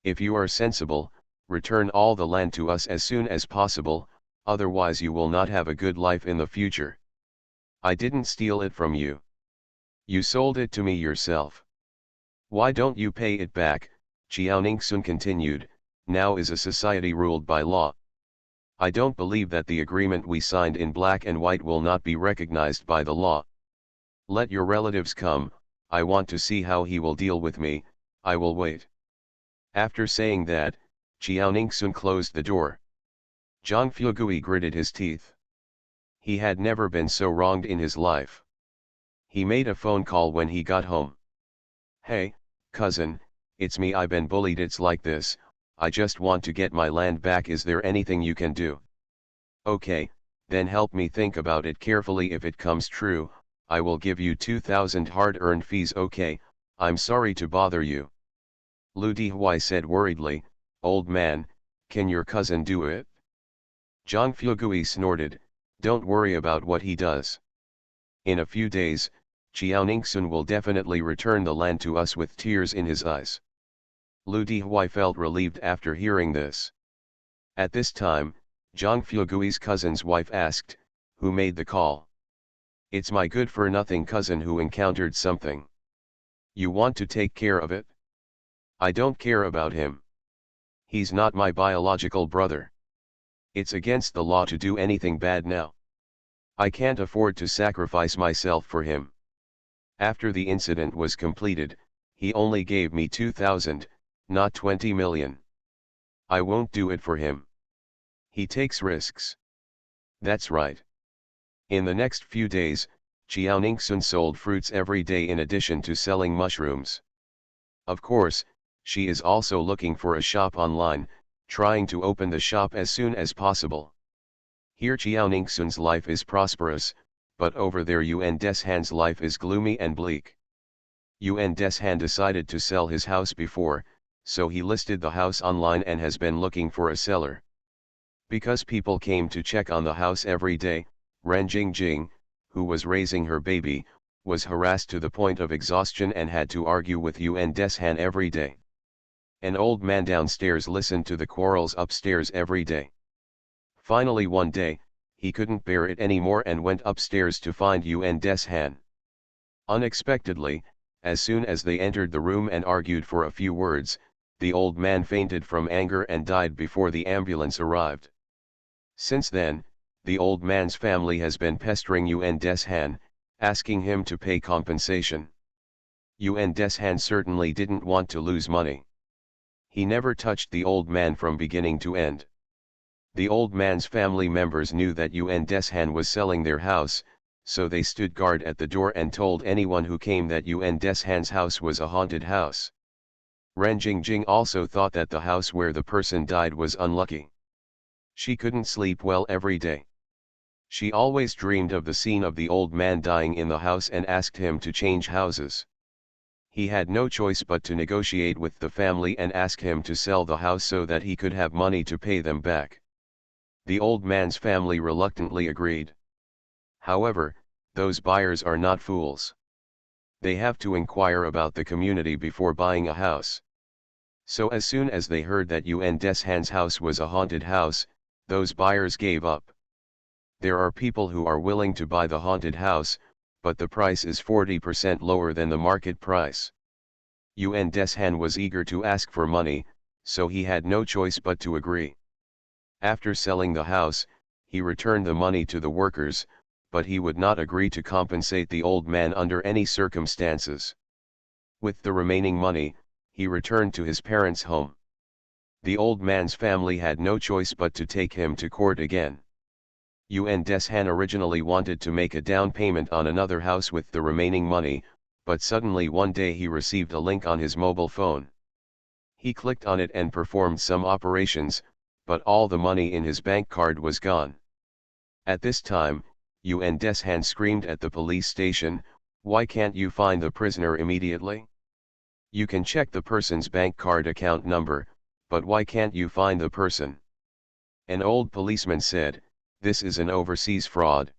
If you are sensible, return all the land to us as soon as possible, otherwise you will not have a good life in the future. I didn't steal it from you. You sold it to me yourself. Why don't you pay it back?" Jiao Ningxun continued, "Now is a society ruled by law. I don't believe that the agreement we signed in black and white will not be recognized by the law. Let your relatives come, I want to see how he will deal with me, I will wait." After saying that, Jiao Ningxun closed the door. Zhang Fugui gritted his teeth. He had never been so wronged in his life. He made a phone call when he got home. "Hey, cousin, it's me. I've been bullied. It's like this, I just want to get my land back. Is there anything you can do?" "Okay, then help me think about it carefully. If it comes true, I will give you 2,000 hard-earned fees." "Okay, I'm sorry to bother you." Lu Dihui said worriedly, "Old man, can your cousin do it?" Zhang Fugui snorted, "Don't worry about what he does. In a few days, Jiao Ningxun will definitely return the land to us." With tears in his eyes, Lu Dihui felt relieved after hearing this. At this time, Zhang Fugui's cousin's wife asked, "Who made the call?" "It's my good-for-nothing cousin who encountered something. You want to take care of it?" "I don't care about him. He's not my biological brother. It's against the law to do anything bad now. I can't afford to sacrifice myself for him. After the incident was completed, he only gave me 2,000, not 20 million. I won't do it for him. He takes risks." "That's right." In the next few days, Jiao Ningxun sold fruits every day in addition to selling mushrooms. Of course, she is also looking for a shop online, trying to open the shop as soon as possible. Here Jiao Ningxun's life is prosperous, but over there Yuan Deshan's life is gloomy and bleak. Yuan Deshan decided to sell his house before, so he listed the house online and has been looking for a seller. Because people came to check on the house every day, Ren Jingjing, who was raising her baby, was harassed to the point of exhaustion and had to argue with Yuan Deshan every day. An old man downstairs listened to the quarrels upstairs every day. Finally one day, he couldn't bear it anymore and went upstairs to find Yuan Deshan. Unexpectedly, as soon as they entered the room and argued for a few words, the old man fainted from anger and died before the ambulance arrived. Since then, the old man's family has been pestering Yuan Deshan, asking him to pay compensation. Yuan Deshan certainly didn't want to lose money. He never touched the old man from beginning to end. The old man's family members knew that Yuan Deshan was selling their house, so they stood guard at the door and told anyone who came that Yuan Deshan's house was a haunted house. Ren Jingjing also thought that the house where the person died was unlucky. She couldn't sleep well every day. She always dreamed of the scene of the old man dying in the house and asked him to change houses. He had no choice but to negotiate with the family and ask him to sell the house so that he could have money to pay them back. The old man's family reluctantly agreed. However, those buyers are not fools. They have to inquire about the community before buying a house. So as soon as they heard that Yuan Deshan's house was a haunted house, those buyers gave up. There are people who are willing to buy the haunted house, but the price is 40% lower than the market price. Yuen Deshan was eager to ask for money, so he had no choice but to agree. After selling the house, he returned the money to the workers, but he would not agree to compensate the old man under any circumstances. With the remaining money, he returned to his parents' home. The old man's family had no choice but to take him to court again. Yuen Deshan originally wanted to make a down payment on another house with the remaining money, but suddenly one day he received a link on his mobile phone. He clicked on it and performed some operations, but all the money in his bank card was gone. At this time, Yuen Deshan screamed at the police station, "Why can't you find the prisoner immediately? You can check the person's bank card account number, but why can't you find the person?" An old policeman said, "This is an overseas fraud.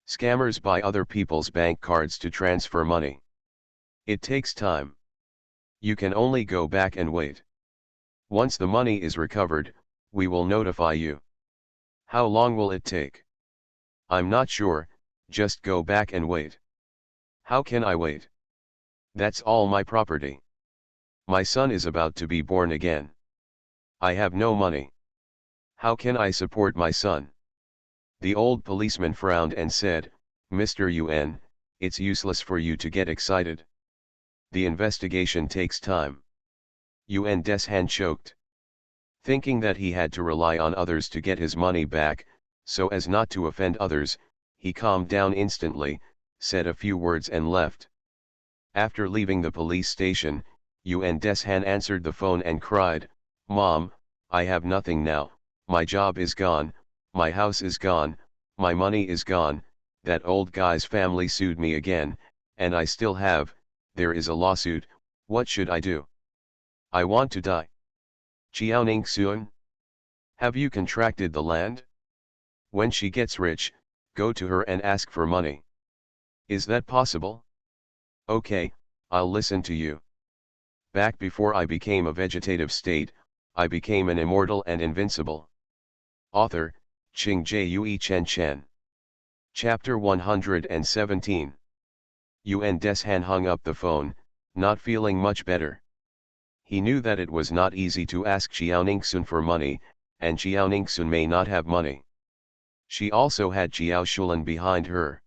Scammers buy other people's bank cards to transfer money. It takes time. You can only go back and wait. Once the money is recovered, we will notify you." "How long will it take?" "I'm not sure, just go back and wait." "How can I wait? That's all my property. My son is about to be born again. I have no money. How can I support my son?" The old policeman frowned and said, "Mr. Yuen, it's useless for you to get excited. The investigation takes time." Yuen Deshan choked. Thinking that he had to rely on others to get his money back, so as not to offend others, he calmed down instantly, said a few words and left. After leaving the police station, Yuen Deshan answered the phone and cried, "Mom, I have nothing now, my job is gone, my house is gone, my money is gone, that old guy's family sued me again, and I still have, there is a lawsuit, what should I do? I want to die. Qiaoning Sun? Have you contracted the land? When she gets rich, go to her and ask for money. Is that possible? Okay, I'll listen to you. Back before I became a vegetative state, I became an immortal and invincible." Author, Qing Jue Chen Chen. Chapter 117. Yuen Deshan hung up the phone, not feeling much better. He knew that it was not easy to ask Qiaoningsun for money, and Qiaoningsun may not have money. She also had Qiao Shulan behind her.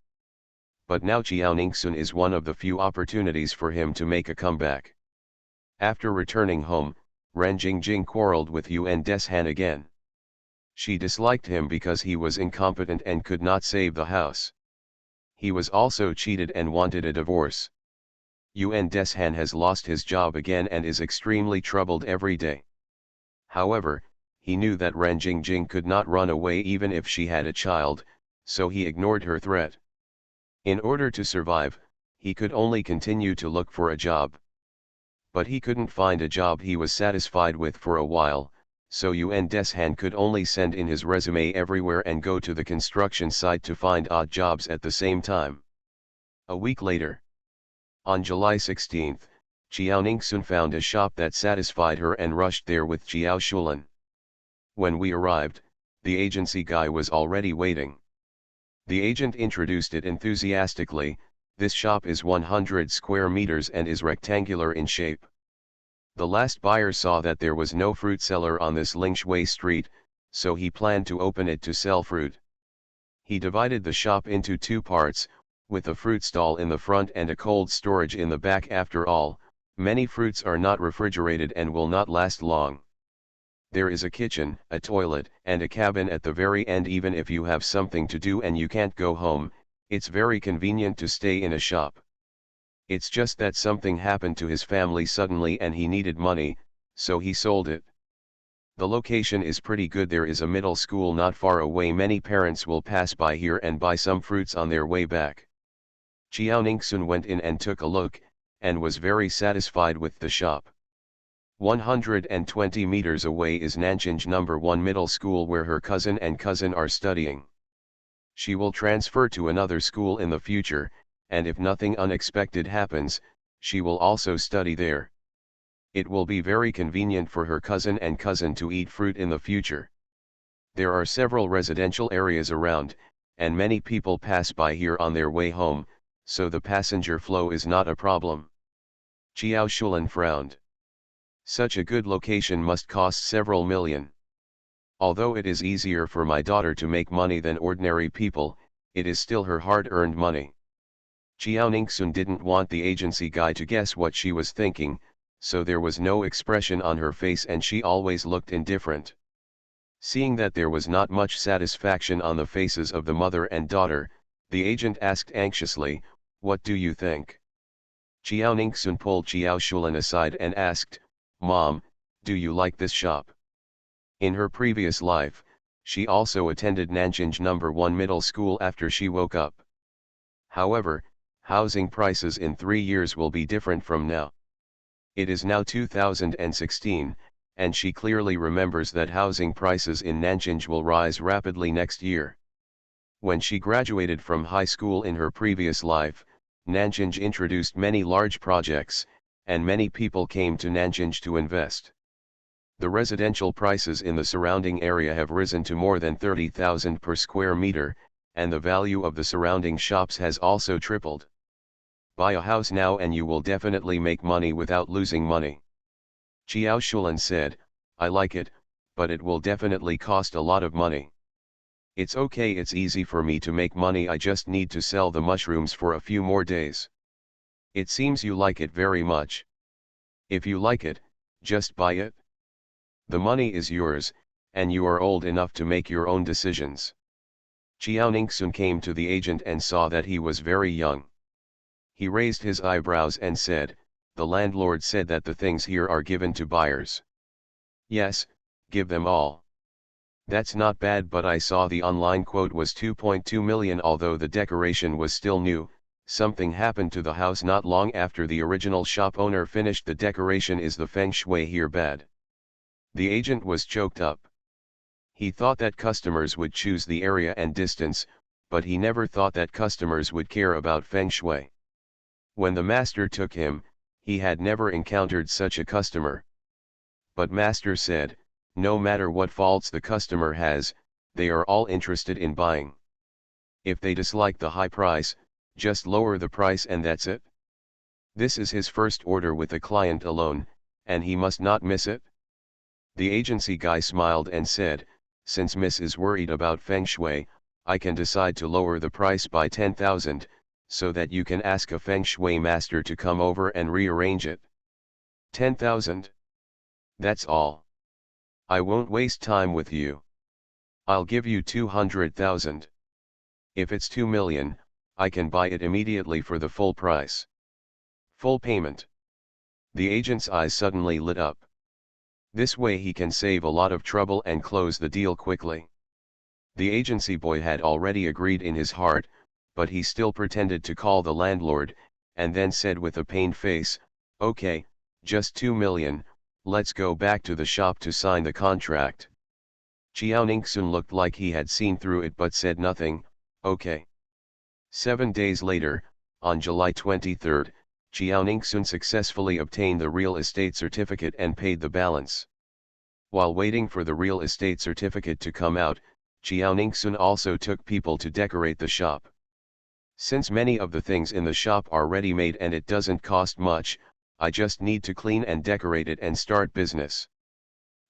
But now Qiaoningsun is one of the few opportunities for him to make a comeback. After returning home, Ren Jingjing quarreled with Yuen Deshan again. She disliked him because he was incompetent and could not save the house. He was also cheated and wanted a divorce. Yuen Deshan has lost his job again and is extremely troubled every day. However, he knew that Ren Jingjing could not run away even if she had a child, so he ignored her threat. In order to survive, he could only continue to look for a job. But he couldn't find a job he was satisfied with for a while, so Yuen Deshan could only send in his resume everywhere and go to the construction site to find odd jobs at the same time. A week later, on July 16, Qiaoningsun found a shop that satisfied her and rushed there with Qiao Shulan. When we arrived, the agency guy was already waiting. The agent introduced it enthusiastically. "This shop is 100 square meters and is rectangular in shape." The last buyer saw that there was no fruit seller on this Lingshui street, so he planned to open it to sell fruit. He divided the shop into two parts, with a fruit stall in the front and a cold storage in the back. After all, many fruits are not refrigerated and will not last long. There is a kitchen, a toilet, and a cabin at the very end. Even if you have something to do and you can't go home, it's very convenient to stay in a shop. It's just that something happened to his family suddenly and he needed money, so he sold it. The location is pretty good. There is a middle school not far away. Many parents will pass by here and buy some fruits on their way back. Qiaoningsun went in and took a look, and was very satisfied with the shop. 120 meters away is Nanchinj No. 1 Middle School, where her cousin and cousin are studying. She will transfer to another school in the future, and if nothing unexpected happens, she will also study there. It will be very convenient for her cousin and cousin to eat fruit in the future. There are several residential areas around, and many people pass by here on their way home, so the passenger flow is not a problem. Xiao Shulan frowned. Such a good location must cost several million. Although it is easier for my daughter to make money than ordinary people, it is still her hard-earned money. Xiao Ningxun didn't want the agency guy to guess what she was thinking, so there was no expression on her face and she always looked indifferent. Seeing that there was not much satisfaction on the faces of the mother and daughter, the agent asked anxiously, "What do you think?" Xiao Ningxun pulled Xiao Shulan aside and asked, "Mom, do you like this shop?" In her previous life, she also attended Nanjing No. 1 middle school after she woke up. However, housing prices in 3 years will be different from now. It is now 2016, and she clearly remembers that housing prices in Nanjing will rise rapidly next year. When she graduated from high school in her previous life, Nanjing introduced many large projects, and many people came to Nanjing to invest. The residential prices in the surrounding area have risen to more than 30,000 per square meter, and the value of the surrounding shops has also tripled. Buy a house now and you will definitely make money without losing money. Xiao Shulan said, "I like it, but it will definitely cost a lot of money." "It's okay, it's easy for me to make money, I just need to sell the mushrooms for a few more days." "It seems you like it very much. If you like it, just buy it. The money is yours, and you are old enough to make your own decisions." Xiao Ningxun came to the agent and saw that he was very young. He raised his eyebrows and said, "The landlord said that the things here are given to buyers." "Yes, give them all." "That's not bad, but I saw the online quote was 2.2 million. Although the decoration was still new, something happened to the house not long after the original shop owner finished the decoration. Is the feng shui here bad?" The agent was choked up. He thought that customers would choose the area and distance, but he never thought that customers would care about feng shui. When the master took him, he had never encountered such a customer. But master said, no matter what faults the customer has, they are all interested in buying. If they dislike the high price, just lower the price and that's it. This is his first order with the client alone, and he must not miss it. The agency guy smiled and said, "Since Miss is worried about feng shui, I can decide to lower the price by 10,000, so that you can ask a feng shui master to come over and rearrange it." 10,000? That's all. I won't waste time with you. I'll give you 200,000. If it's 2 million, I can buy it immediately for the full price. Full payment. The agent's eyes suddenly lit up. This way he can save a lot of trouble and close the deal quickly. The agency boy had already agreed in his heart, but he still pretended to call the landlord, and then said with a pained face, "Okay, just 2 million, let's go back to the shop to sign the contract." Xiao Ningxun looked like he had seen through it but said nothing. "Okay." 7 days later, on July 23, Xiao Ningxun successfully obtained the real estate certificate and paid the balance. While waiting for the real estate certificate to come out, Xiao Ningxun also took people to decorate the shop. "Since many of the things in the shop are ready-made and it doesn't cost much, I just need to clean and decorate it and start business."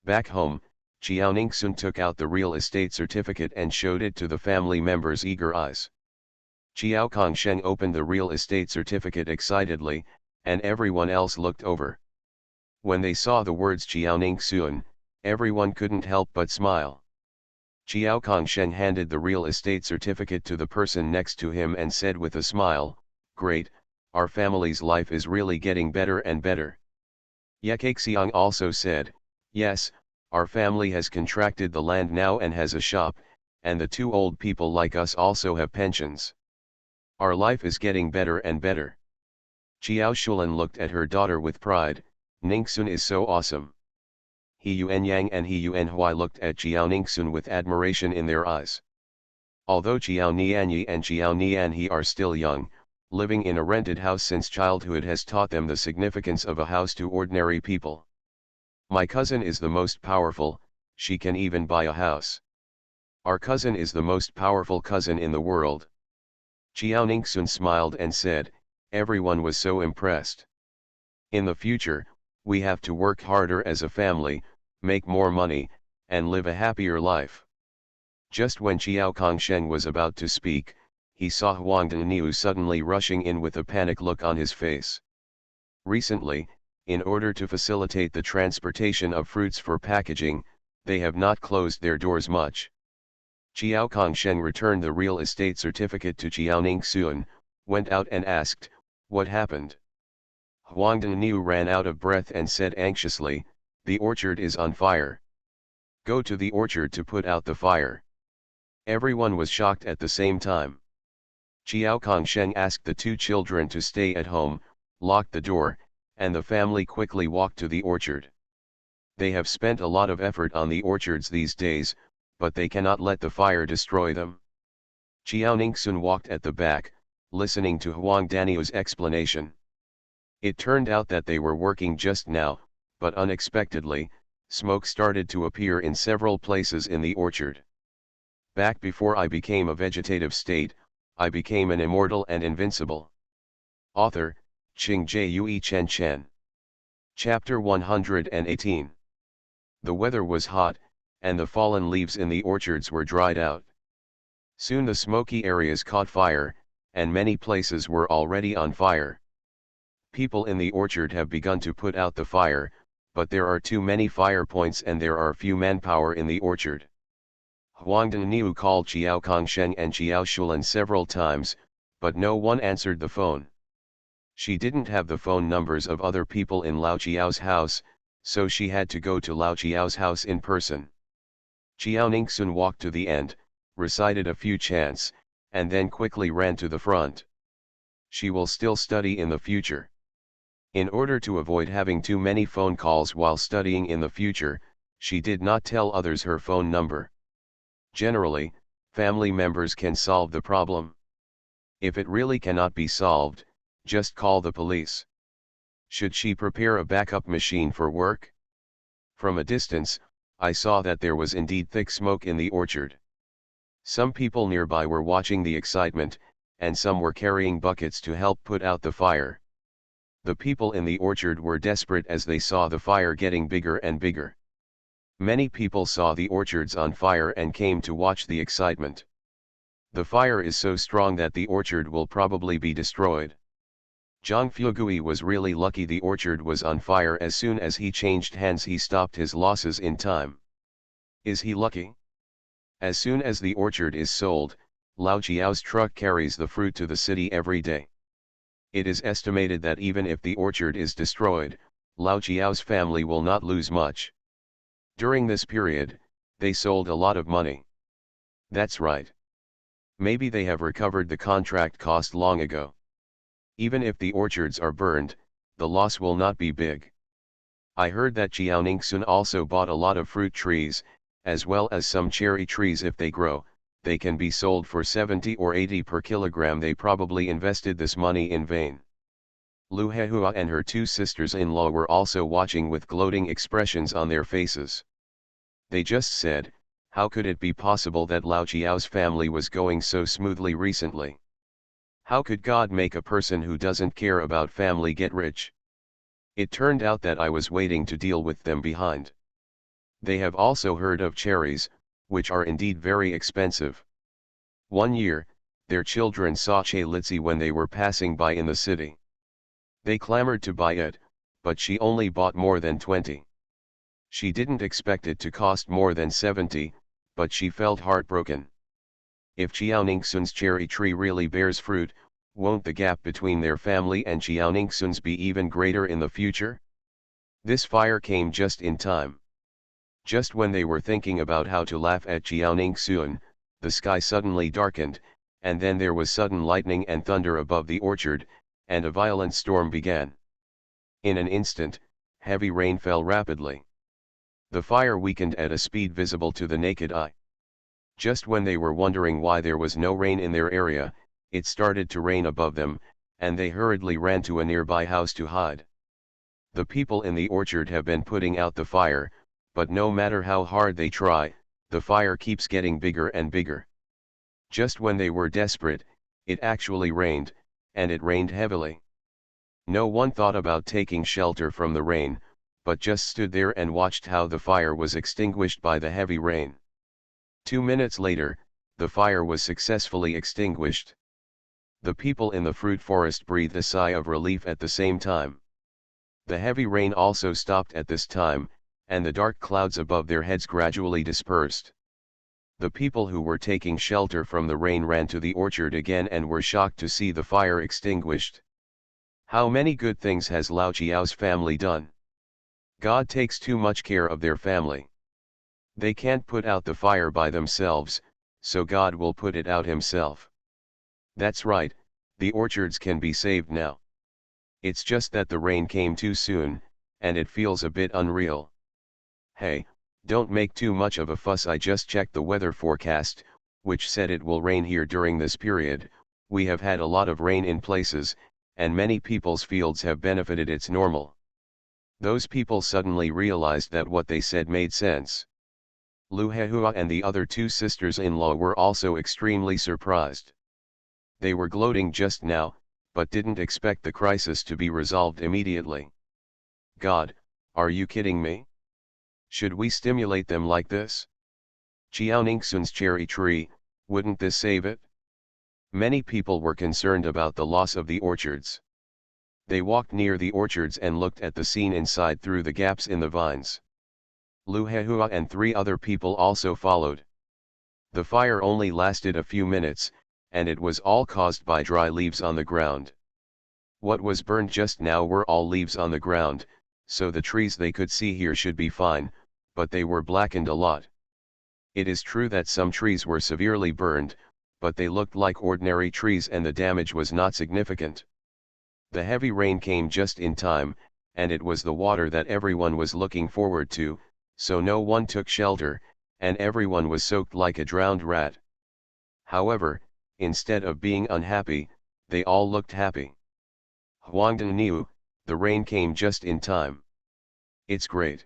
Back home, Xiao Ningxun took out the real estate certificate and showed it to the family members' eager eyes. Xiao Kongsheng opened the real estate certificate excitedly, and everyone else looked over. When they saw the words Xiao Ningxun, everyone couldn't help but smile. Xiao Kongsheng handed the real estate certificate to the person next to him and said with a smile, "Great, our family's life is really getting better and better." Ye Kaixiang also said, "Yes, our family has contracted the land now and has a shop, and the 2 old people like us also have pensions. Our life is getting better and better." Xiao Shulan looked at her daughter with pride. "Ningxun is so awesome." He Yuan Yang and He Yuan Hui looked at Xiao Ningxun with admiration in their eyes. Although Xiao Nianyi and Xiao Nianhe are still young, living in a rented house since childhood has taught them the significance of a house to ordinary people. "My cousin is the most powerful, she can even buy a house." Our cousin is the most powerful cousin in the world. Jiao Ningxun smiled and said, everyone was so impressed. In the future, we have to work harder as a family, make more money, and live a happier life. Just when Xiao Kongsheng was about to speak, he saw Huang Daniu suddenly rushing in with a panic look on his face. Recently, in order to facilitate the transportation of fruits for packaging, they have not closed their doors much. Xiao Kongsheng returned the real estate certificate to Jiao Ningxun, went out and asked, what happened? Huang Daniu ran out of breath and said anxiously, the orchard is on fire. Go to the orchard to put out the fire. Everyone was shocked at the same time. Xiao Kongsheng asked the two children to stay at home, locked the door, and the family quickly walked to the orchard. They have spent a lot of effort on the orchards these days, but they cannot let the fire destroy them. Jiao Ningxun walked at the back, listening to Huang Daniu's explanation. It turned out that they were working just now, but unexpectedly, smoke started to appear in several places in the orchard. Back before I became a vegetative state, I became an immortal and invincible. Author, Qing Jue Chen Chen. Chapter 118. The weather was hot, and the fallen leaves in the orchards were dried out. Soon the smoky areas caught fire, and many places were already on fire. People in the orchard have begun to put out the fire, but there are too many fire points and there are few manpower in the orchard. Huang Daniu called Xiao Kongsheng and Xiao Shulan several times, but no one answered the phone. She didn't have the phone numbers of other people in Lao Jiao's house, so she had to go to Lao Jiao's house in person. Jiao Ningxun walked to the end, recited a few chants, and then quickly ran to the front. She will still study in the future. In order to avoid having too many phone calls while studying in the future, she did not tell others her phone number. Generally, family members can solve the problem. If it really cannot be solved, just call the police. Should she prepare a backup machine for work? From a distance, I saw that there was indeed thick smoke in the orchard. Some people nearby were watching the excitement, and some were carrying buckets to help put out the fire. The people in the orchard were desperate as they saw the fire getting bigger and bigger. Many people saw the orchards on fire and came to watch the excitement. The fire is so strong that the orchard will probably be destroyed. Zhang Fugui was really lucky the orchard was on fire. As soon as he changed hands he stopped his losses in time. Is he lucky? As soon as the orchard is sold, Lao Jiao's truck carries the fruit to the city every day. It is estimated that even if the orchard is destroyed, Lao Jiao's family will not lose much. During this period, they sold a lot of money. That's right. Maybe they have recovered the contract cost long ago. Even if the orchards are burned, the loss will not be big. I heard that Jiao Ningxun also bought a lot of fruit trees, as well as some cherry trees. If they grow, they can be sold for 70 or 80 per kilogram. They probably invested this money in vain. Lu Hehua and her two sisters-in-law were also watching with gloating expressions on their faces. They just said, how could it be possible that Lao Jiao's family was going so smoothly recently? How could God make a person who doesn't care about family get rich? It turned out that I was waiting to deal with them behind. They have also heard of cherries, which are indeed very expensive. One year, their children saw Chailitzi when they were passing by in the city. They clamored to buy it, but she only bought more than 20. She didn't expect it to cost more than 70, but she felt heartbroken. If Jiao Ningxun's cherry tree really bears fruit, won't the gap between their family and Jiao Ningxun's be even greater in the future? This fire came just in time. Just when they were thinking about how to laugh at Jiao Ningxun, the sky suddenly darkened, and then there was sudden lightning and thunder above the orchard, and a violent storm began. In an instant, heavy rain fell rapidly. The fire weakened at a speed visible to the naked eye. Just when they were wondering why there was no rain in their area, it started to rain above them, and they hurriedly ran to a nearby house to hide. The people in the orchard have been putting out the fire, but no matter how hard they try, the fire keeps getting bigger and bigger. Just when they were desperate, it actually rained, and it rained heavily. No one thought about taking shelter from the rain, but just stood there and watched how the fire was extinguished by the heavy rain. 2 minutes later, the fire was successfully extinguished. The people in the fruit forest breathed a sigh of relief at the same time. The heavy rain also stopped at this time, and the dark clouds above their heads gradually dispersed. The people who were taking shelter from the rain ran to the orchard again and were shocked to see the fire extinguished. How many good things has Lao Chiao's family done? God takes too much care of their family. They can't put out the fire by themselves, so God will put it out himself. That's right, the orchards can be saved now. It's just that the rain came too soon, and it feels a bit unreal. Hey, don't make too much of a fuss. I just checked the weather forecast, which said it will rain here during this period. We have had a lot of rain in places, and many people's fields have benefited. It's normal. Those people suddenly realized that what they said made sense. Lu Hehua and the other two sisters-in-law were also extremely surprised. They were gloating just now, but didn't expect the crisis to be resolved immediately. God, are you kidding me? Should we stimulate them like this? Chiao Ningxun's cherry tree, wouldn't this save it? Many people were concerned about the loss of the orchards. They walked near the orchards and looked at the scene inside through the gaps in the vines. Lu Hehua and 3 other people also followed. The fire only lasted a few minutes, and it was all caused by dry leaves on the ground. What was burned just now were all leaves on the ground, so the trees they could see here should be fine, but they were blackened a lot. It is true that some trees were severely burned, but they looked like ordinary trees and the damage was not significant. The heavy rain came just in time, and it was the water that everyone was looking forward to, so no one took shelter, and everyone was soaked like a drowned rat. However, instead of being unhappy, they all looked happy. Huangdan Niu, the rain came just in time. It's great.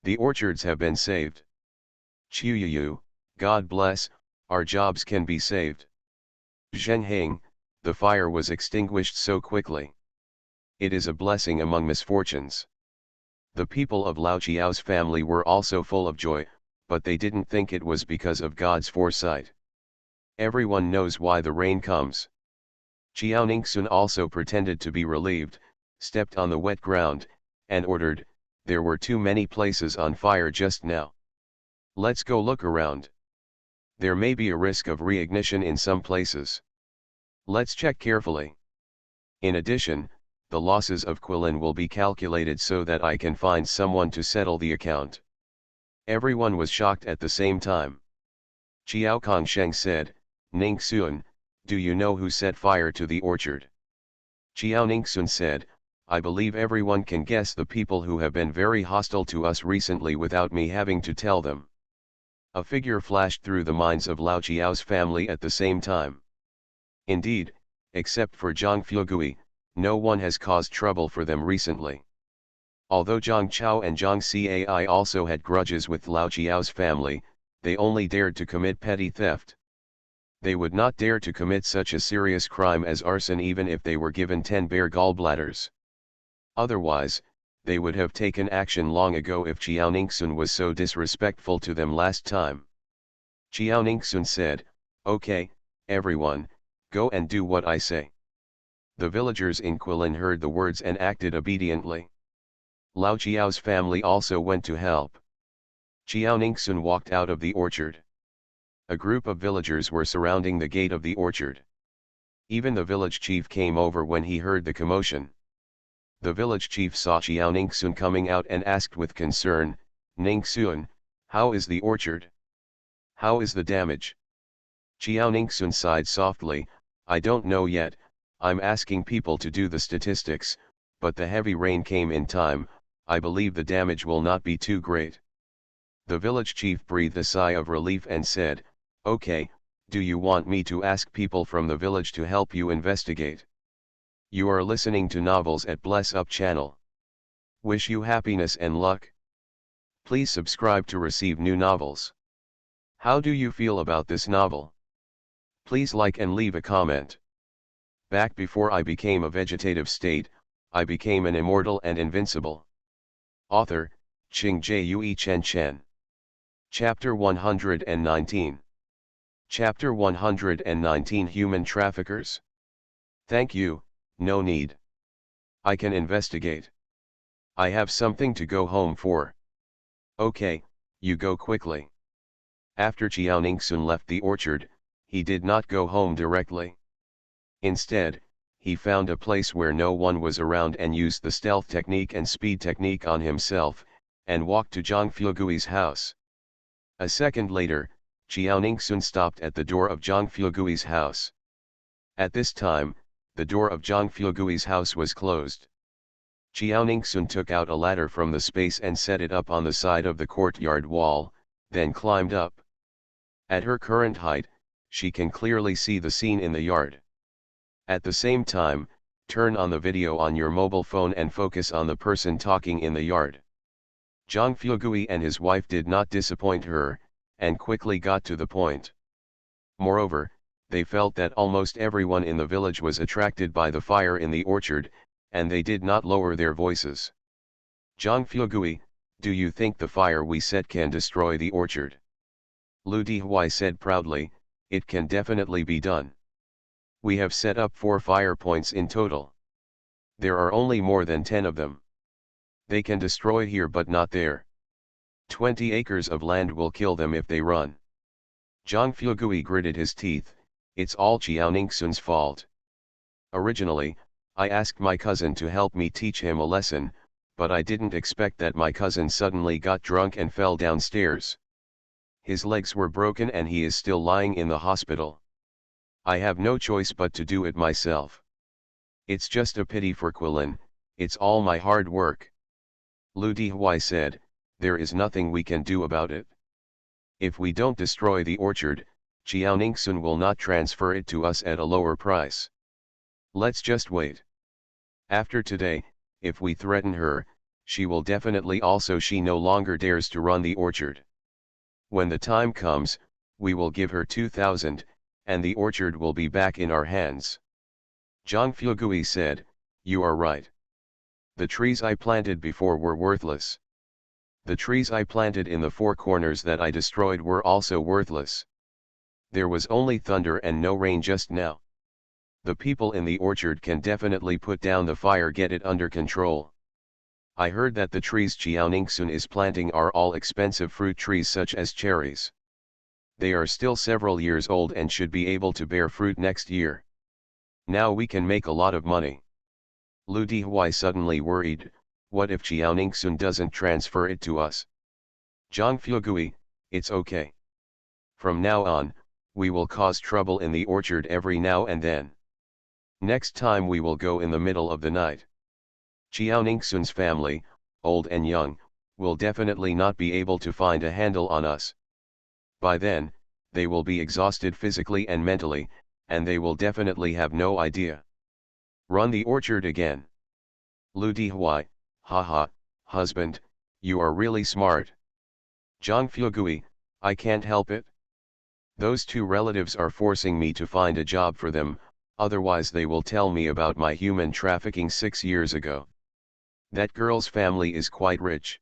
The orchards have been saved. Qiuyu, God bless, our jobs can be saved. Zhengheng, the fire was extinguished so quickly. It is a blessing among misfortunes. The people of Lao Chiao's family were also full of joy, but they didn't think it was because of God's foresight. Everyone knows why the rain comes. Chiao Ningxun also pretended to be relieved, stepped on the wet ground, and ordered, "There were too many places on fire just now. Let's go look around. There may be a risk of reignition in some places. Let's check carefully. In addition, the losses of Quilin will be calculated so that I can find someone to settle the account." Everyone was shocked at the same time. Chiao Kongsheng said, "Ningxun, do you know who set fire to the orchard?" Chiao Ningxun said, "I believe everyone can guess the people who have been very hostile to us recently without me having to tell them." A figure flashed through the minds of Lao Chiao's family at the same time. Indeed, except for Zhang Fugui, no one has caused trouble for them recently. Although Zhang Chao and Zhang Cai also had grudges with Lao Chiao's family, they only dared to commit petty theft. They would not dare to commit such a serious crime as arson even if they were given 10 bare gallbladders. Otherwise, they would have taken action long ago if Chiao Ningxun was so disrespectful to them last time. Chiao Ningxun said, "Okay, everyone, go and do what I say." The villagers in Quilin heard the words and acted obediently. Lao Chiao's family also went to help. Chiao Ningxun walked out of the orchard. A group of villagers were surrounding the gate of the orchard. Even the village chief came over when he heard the commotion. The village chief saw Chiao Ningxun coming out and asked with concern, "Ningxun, how is the orchard? How is the damage?" Chiao Ningxun sighed softly, "I don't know yet, I'm asking people to do the statistics, but the heavy rain came in time, I believe the damage will not be too great." The village chief breathed a sigh of relief and said, "Okay, do you want me to ask people from the village to help you investigate?" You are listening to Novels at Bless Up channel. Wish you happiness and luck. Please subscribe to receive new novels. How do you feel about this novel? Please like and leave a comment. Back before I became a vegetative state, I became an immortal and invincible. Author, Ching Jue Chen Chen. Chapter 119. Chapter 119 Human Traffickers. Thank you, no need. I can investigate. I have something to go home for. Okay, you go quickly. After Qiaoningsun left the orchard, he did not go home directly. Instead, he found a place where no one was around and used the stealth technique and speed technique on himself, and walked to Zhang Fugui's house. A second later, Qiaoningsun stopped at the door of Zhang Fugui's house. At this time, the door of Zhang Fugui's house was closed. Qiaoningsun took out a ladder from the space and set it up on the side of the courtyard wall, then climbed up. At her current height, she can clearly see the scene in the yard. At the same time, turn on the video on your mobile phone and focus on the person talking in the yard. Zhang Fugui and his wife did not disappoint her, and quickly got to the point. Moreover, they felt that almost everyone in the village was attracted by the fire in the orchard, and they did not lower their voices. Zhang Fugui, do you think the fire we set can destroy the orchard? Lu Dihui said proudly, it can definitely be done. We have set up 4 fire points in total. There are only more than 10 of them. They can destroy here but not there. 20 acres of land will kill them if they run. Zhang Fugui gritted his teeth, it's all Qiaoningsun's fault. Originally, I asked my cousin to help me teach him a lesson, but I didn't expect that my cousin suddenly got drunk and fell downstairs. His legs were broken and he is still lying in the hospital. I have no choice but to do it myself. It's just a pity for Quilin, it's all my hard work. Lu Dihui said, there is nothing we can do about it. If we don't destroy the orchard, Qiaoningsun will not transfer it to us at a lower price. Let's just wait. After today, if we threaten her, she will definitely also she no longer dares to run the orchard. When the time comes, we will give her 2,000, and the orchard will be back in our hands. Zhang Fugui said, you are right. The trees I planted before were worthless. The trees I planted in the 4 corners that I destroyed were also worthless. There was only thunder and no rain just now. The people in the orchard can definitely put down the fire, get it under control. I heard that the trees Qiaoningsun is planting are all expensive fruit trees such as cherries. They are still several years old and should be able to bear fruit next year. Now we can make a lot of money. Lu Dihui suddenly worried, what if Qiaoningsun doesn't transfer it to us? Zhang Fugui, it's okay. From now on, we will cause trouble in the orchard every now and then. Next time we will go in the middle of the night. Qiaoningsun's family, old and young, will definitely not be able to find a handle on us. By then, they will be exhausted physically and mentally, and they will definitely have no idea. Run the orchard again. Lu Dihui, haha, husband, you are really smart. Zhang Fugui, I can't help it. Those 2 relatives are forcing me to find a job for them, otherwise they will tell me about my human trafficking 6 years ago. That girl's family is quite rich.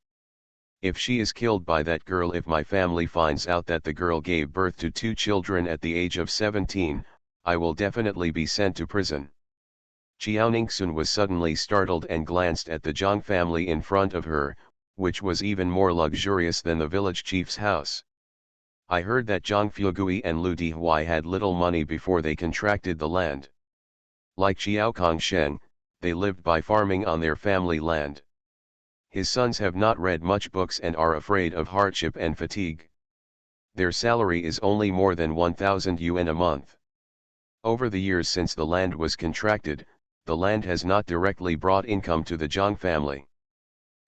If she is killed by that girl, if my family finds out that the girl gave birth to 2 children at the age of 17, I will definitely be sent to prison. Qiaoningsun was suddenly startled and glanced at the Zhang family in front of her, which was even more luxurious than the village chief's house. I heard that Zhang Fugui and Lu Dihui had little money before they contracted the land. Like Xiao Kongsheng, they lived by farming on their family land. His sons have not read much books and are afraid of hardship and fatigue. Their salary is only more than 1,000 yuan a month. Over the years since the land was contracted, the land has not directly brought income to the Zhang family.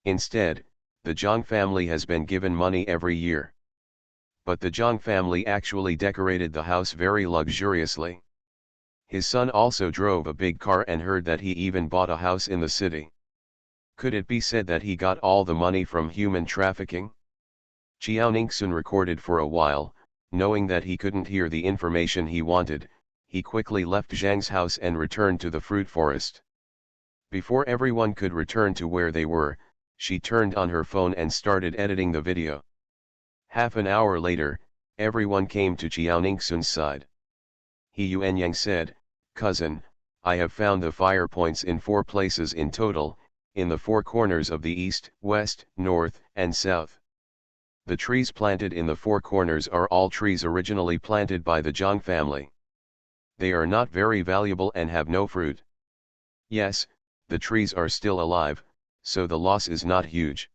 Instead, the Zhang family has been given money every year. But the Zhang family actually decorated the house very luxuriously. His son also drove a big car and heard that he even bought a house in the city. Could it be said that he got all the money from human trafficking? Qiaoningsun recorded for a while, Knowing that he couldn't hear the information he wanted, he quickly left Zhang's house and returned to the fruit forest. Before everyone could return to where they were, she turned on her phone and started editing the video. Half an hour later, everyone came to Qiaoningsun's side. He Yuanyang said, "Cousin, I have found the fire points in 4 places in total, in the 4 corners of the east, west, north, and south. The trees planted in the 4 corners are all trees originally planted by the Zhang family. They are not very valuable and have no fruit. Yes, the trees are still alive, so the loss is not huge."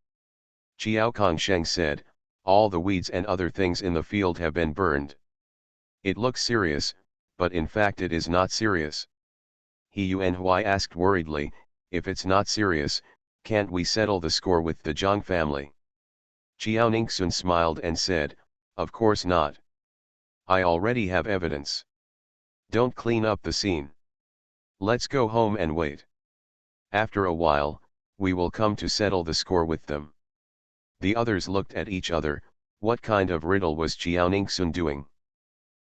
Qiao Kongsheng said, "All the weeds and other things in the field have been burned. It looks serious, but in fact it is not serious." He Yuanhui asked worriedly, "If it's not serious, can't we settle the score with the Zhang family?" Qiao Ningxun smiled and said, "Of course not. I already have evidence. Don't clean up the scene. Let's go home and wait. After a while, we will come to settle the score with them." The others looked at each other. What kind of riddle was Qiao Ningxun doing?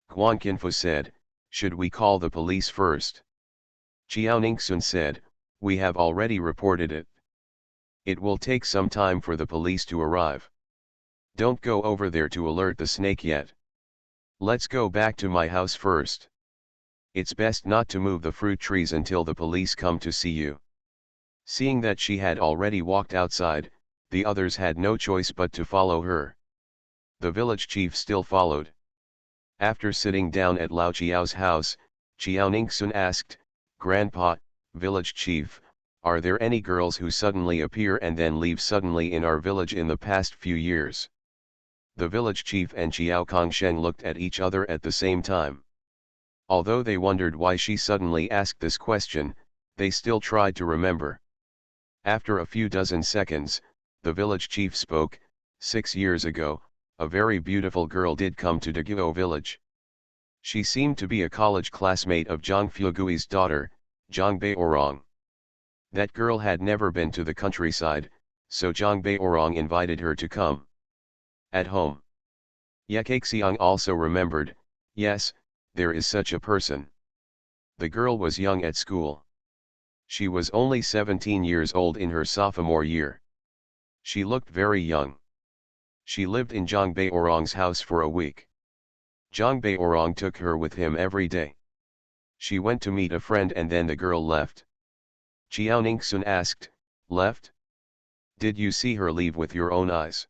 Guan Qinfu said, "Should we call the police first?" Qiao Ningxun said, "We have already reported it. It will take some time for the police to arrive. Don't go over there to alert the snake yet. Let's go back to my house first. It's best not to move the fruit trees until the police come to see you." Seeing that she had already walked outside, the others had no choice but to follow her. The village chief still followed. After sitting down at Lao Qiao's house, Qiao Ningxun asked, "Grandpa, village chief, are there any girls who suddenly appear and then leave suddenly in our village in the past few years?" The village chief and Qiao Kongsheng looked at each other at the same time. Although they wondered why she suddenly asked this question, they still tried to remember. After a few dozen seconds, the village chief spoke, "6 years ago, a very beautiful girl did come to Daguo village. She seemed to be a college classmate of Zhang Fugui's daughter, Zhang Beorong. That girl had never been to the countryside, so Zhang Beorong invited her to come. At home." Ye Kaixiang also remembered, "Yes, there is such a person. The girl was young at school. She was only 17 years old in her sophomore year. She looked very young. She lived in Zhang Beorong's house for a week. Zhang Beorong took her with him every day. She went to meet a friend and then the girl left." Qiao Ningxun asked, "Left? Did you see her leave with your own eyes?"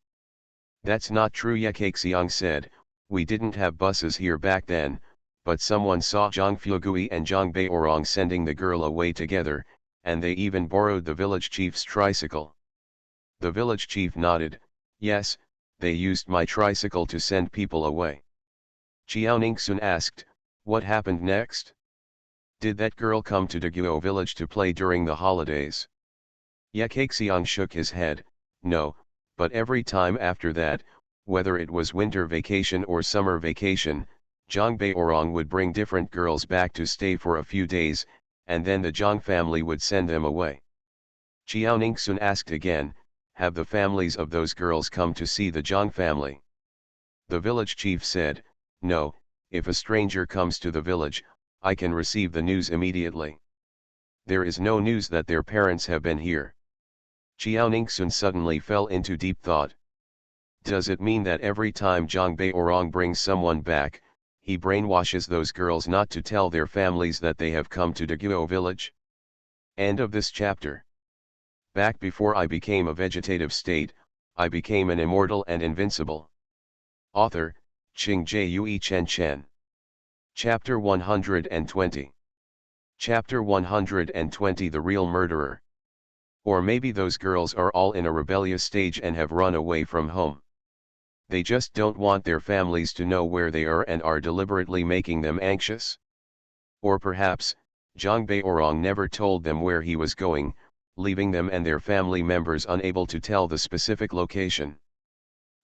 "That's not true," Ye Kaixiang said, "we didn't have buses here back then, but someone saw Zhang Fugui and Zhang Beorong sending the girl away together, and they even borrowed the village chief's tricycle." The village chief nodded, "Yes, they used my tricycle to send people away." Qiao Ningxun asked, "What happened next? Did that girl come to Daguo village to play during the holidays?" Ye Kaixiang shook his head, "No, but every time after that, whether it was winter vacation or summer vacation, Zhang Beorong would bring different girls back to stay for a few days, and then the Zhang family would send them away." Qiao Ningxun asked again, "Have the families of those girls come to see the Zhang family?" The village chief said, "No, if a stranger comes to the village, I can receive the news immediately. There is no news that their parents have been here." Qiao Ningxun suddenly fell into deep thought. Does it mean that every time Zhang Beorong brings someone back, he brainwashes those girls not to tell their families that they have come to Daguo village? End of this chapter. Back before I became a vegetative state, I became an immortal and invincible. Author, Qing Chen Chen. Chapter 120. Chapter 120 The Real Murderer. Or maybe those girls are all in a rebellious stage and have run away from home. They just don't want their families to know where they are and are deliberately making them anxious. Or perhaps, Zhang Beorong never told them where he was going, leaving them and their family members unable to tell the specific location.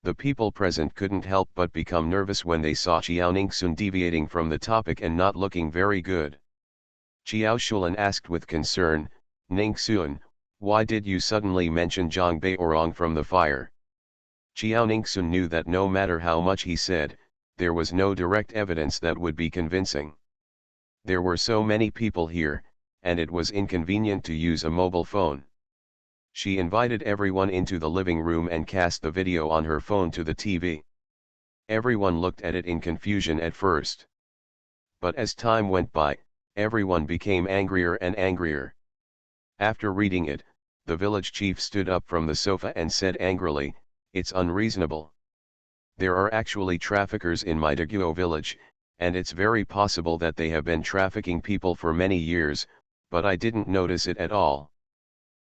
The people present couldn't help but become nervous when they saw Qiao Ningxun deviating from the topic and not looking very good. Qiao Shulan asked with concern, "Ningxun, why did you suddenly mention Zhang Beorong from the fire?" Qiao Ningxun knew that no matter how much he said, there was no direct evidence that would be convincing. There were so many people here, and it was inconvenient to use a mobile phone. She invited everyone into the living room and cast the video on her phone to the TV. Everyone looked at it in confusion at first. But as time went by, everyone became angrier and angrier. After reading it, the village chief stood up from the sofa and said angrily, "It's unreasonable. There are actually traffickers in Maidaguo village, and it's very possible that they have been trafficking people for many years, but I didn't notice it at all.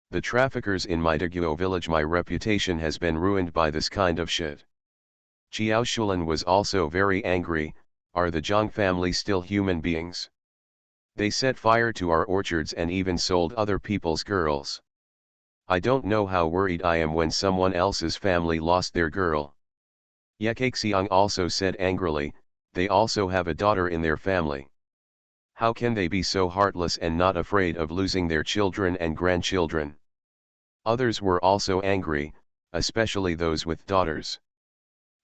The traffickers in Maidaguo village, my reputation has been ruined by this kind of shit." Xiao Shulan was also very angry. "Are the Zhang family still human beings? They set fire to our orchards and even sold other people's girls. I don't know how worried I am when someone else's family lost their girl." Ye Kaixiang also said angrily, "They also have a daughter in their family. How can they be so heartless and not afraid of losing their children and grandchildren?" Others were also angry, especially those with daughters.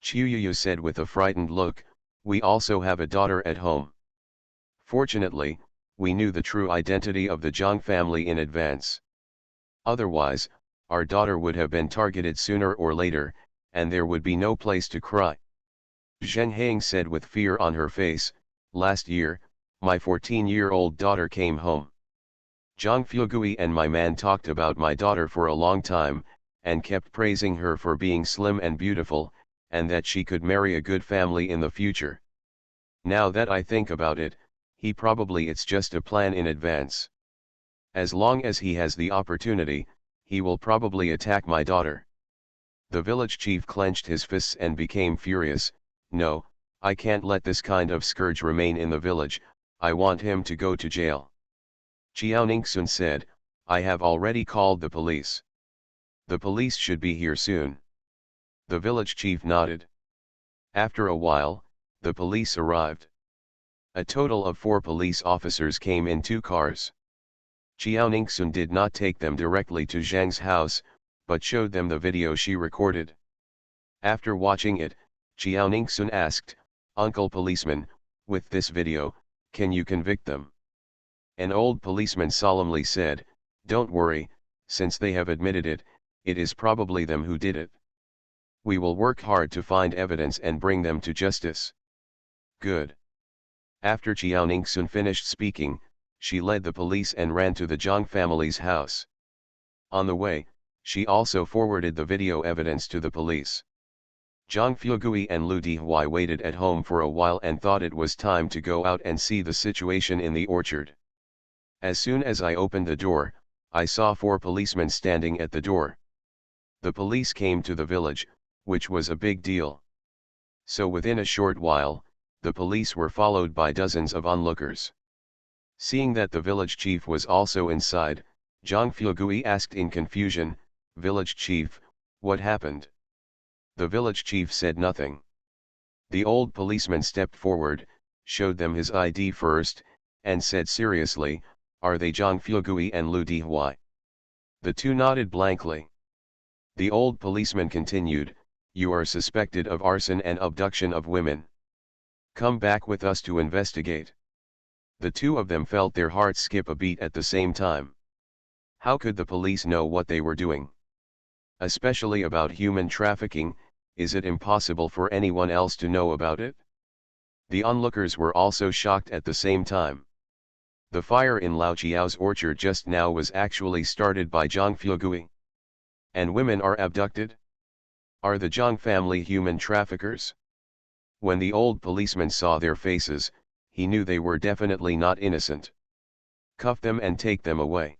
Qiuyu said with a frightened look, "We also have a daughter at home. Fortunately, we knew the true identity of the Zhang family in advance. Otherwise, our daughter would have been targeted sooner or later, and there would be no place to cry." Zheng Hang said with fear on her face, "Last year, my 14-year-old daughter came home. Zhang Fugui and my man talked about my daughter for a long time, and kept praising her for being slim and beautiful, and that she could marry a good family in the future. Now that I think about it, it's just a plan in advance. As long as he has the opportunity, he will probably attack my daughter." The village chief clenched his fists and became furious. "No, I can't let this kind of scourge remain in the village. I want him to go to jail." Qiao Ningxun said, "I have already called the police. The police should be here soon." The village chief nodded. After a while, the police arrived. A total of 4 police officers came in 2 cars. Qiao Ningxun did not take them directly to Zhang's house, but showed them the video she recorded. After watching it, Qiao Ningxun asked, "Uncle policeman, with this video, can you convict them?" An old policeman solemnly said, "Don't worry, since they have admitted it, it is probably them who did it. We will work hard to find evidence and bring them to justice." "Good." After Qiao Ningxun finished speaking, she led the police and ran to the Zhang family's house. On the way, she also forwarded the video evidence to the police. Zhang Fugui and Lu Dihui waited at home for a while and thought it was time to go out and see the situation in the orchard. As soon as I opened the door, I saw 4 policemen standing at the door. The police came to the village, which was a big deal. So within a short while, the police were followed by dozens of onlookers. Seeing that the village chief was also inside, Zhang Fugui asked in confusion, "Village chief, what happened?" The village chief said nothing. The old policeman stepped forward, showed them his ID first, and said seriously, "Are they Zhang Fugui and Lu Dihui?" The 2 nodded blankly. The old policeman continued, "You are suspected of arson and abduction of women. Come back with us to investigate." The 2 of them felt their hearts skip a beat at the same time. How could the police know what they were doing? Especially about human trafficking, is it impossible for anyone else to know about it? The onlookers were also shocked at the same time. The fire in Lao Chiao's orchard just now was actually started by Zhang Fugui. And women are abducted? Are the Zhang family human traffickers? When the old policeman saw their faces, he knew they were definitely not innocent. "Cuff them and take them away."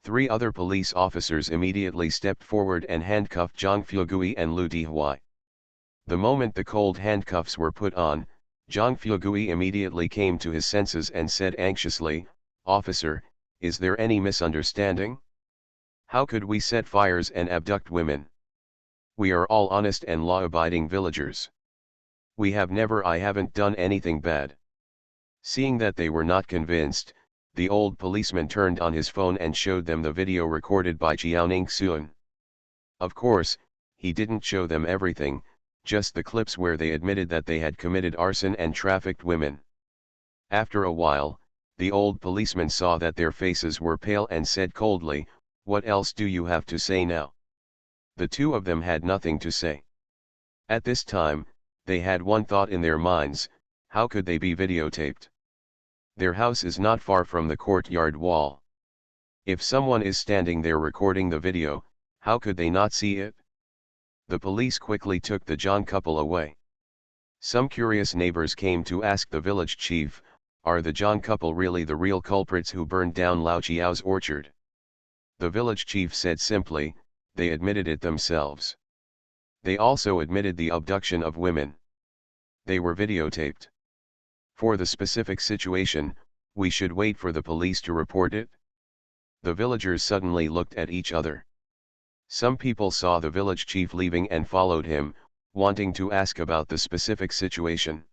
3 other police officers immediately stepped forward and handcuffed Zhang Fugui and Lu Dihui. The moment the cold handcuffs were put on, Zhang Fugui immediately came to his senses and said anxiously, "Officer, is there any misunderstanding? How could we set fires and abduct women? We are all honest and law-abiding villagers. I haven't done anything bad." Seeing that they were not convinced, the old policeman turned on his phone and showed them the video recorded by Qiao Ningxun. Of course, he didn't show them everything, just the clips where they admitted that they had committed arson and trafficked women. After a while, the old policeman saw that their faces were pale and said coldly, "What else do you have to say now?" The two of them had nothing to say. At this time, they had one thought in their minds: how could they be videotaped? Their house is not far from the courtyard wall. If someone is standing there recording the video, how could they not see it? The police quickly took the John couple away. Some curious neighbors came to ask the village chief, are the John couple really the real culprits who burned down Lao Chiao's orchard? The village chief said simply, they admitted it themselves. They also admitted the abduction of women. They were videotaped. For the specific situation, we should wait for the police to report it? The villagers suddenly looked at each other. Some people saw the village chief leaving and followed him, wanting to ask about the specific situation.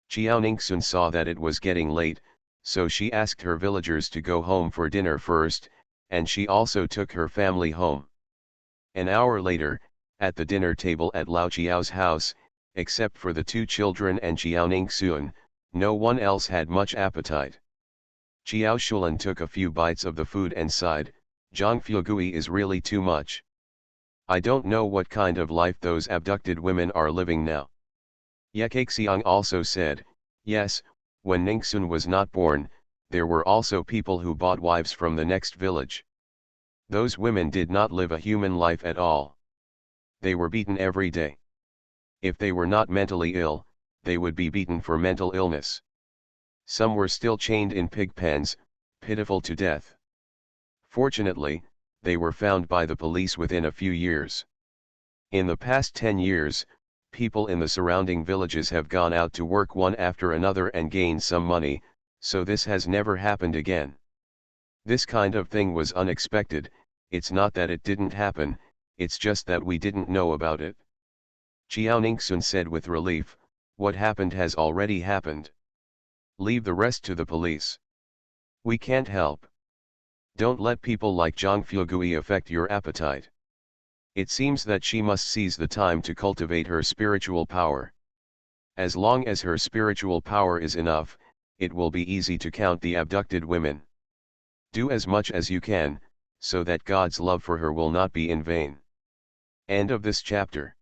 Chiao Ningxun saw that it was getting late, so she asked her villagers to go home for dinner first, and she also took her family home. An hour later, at the dinner table at Lao Chiao's house, except for the two children and Chiao Ningxun, no one else had much appetite. Chiao Shulan took a few bites of the food and sighed, "Zhang Fugui is really too much. I don't know what kind of life those abducted women are living now." Ye Kaixiang also said, "Yes, when Ningxun was not born, there were also people who bought wives from the next village. Those women did not live a human life at all. They were beaten every day. If they were not mentally ill, they would be beaten for mental illness. Some were still chained in pig pens, pitiful to death. Fortunately, they were found by the police within a few years. In the past 10 years, people in the surrounding villages have gone out to work one after another and gained some money, so this has never happened again. This kind of thing was unexpected. It's not that it didn't happen, it's just that we didn't know about it." Chiao Ningxun said with relief, "What happened has already happened. Leave the rest to the police. We can't help. Don't let people like Zhang Fugui affect your appetite. It seems that she must seize the time to cultivate her spiritual power. As long as her spiritual power is enough, it will be easy to count the abducted women. Do as much as you can, so that God's love for her will not be in vain." End of this chapter.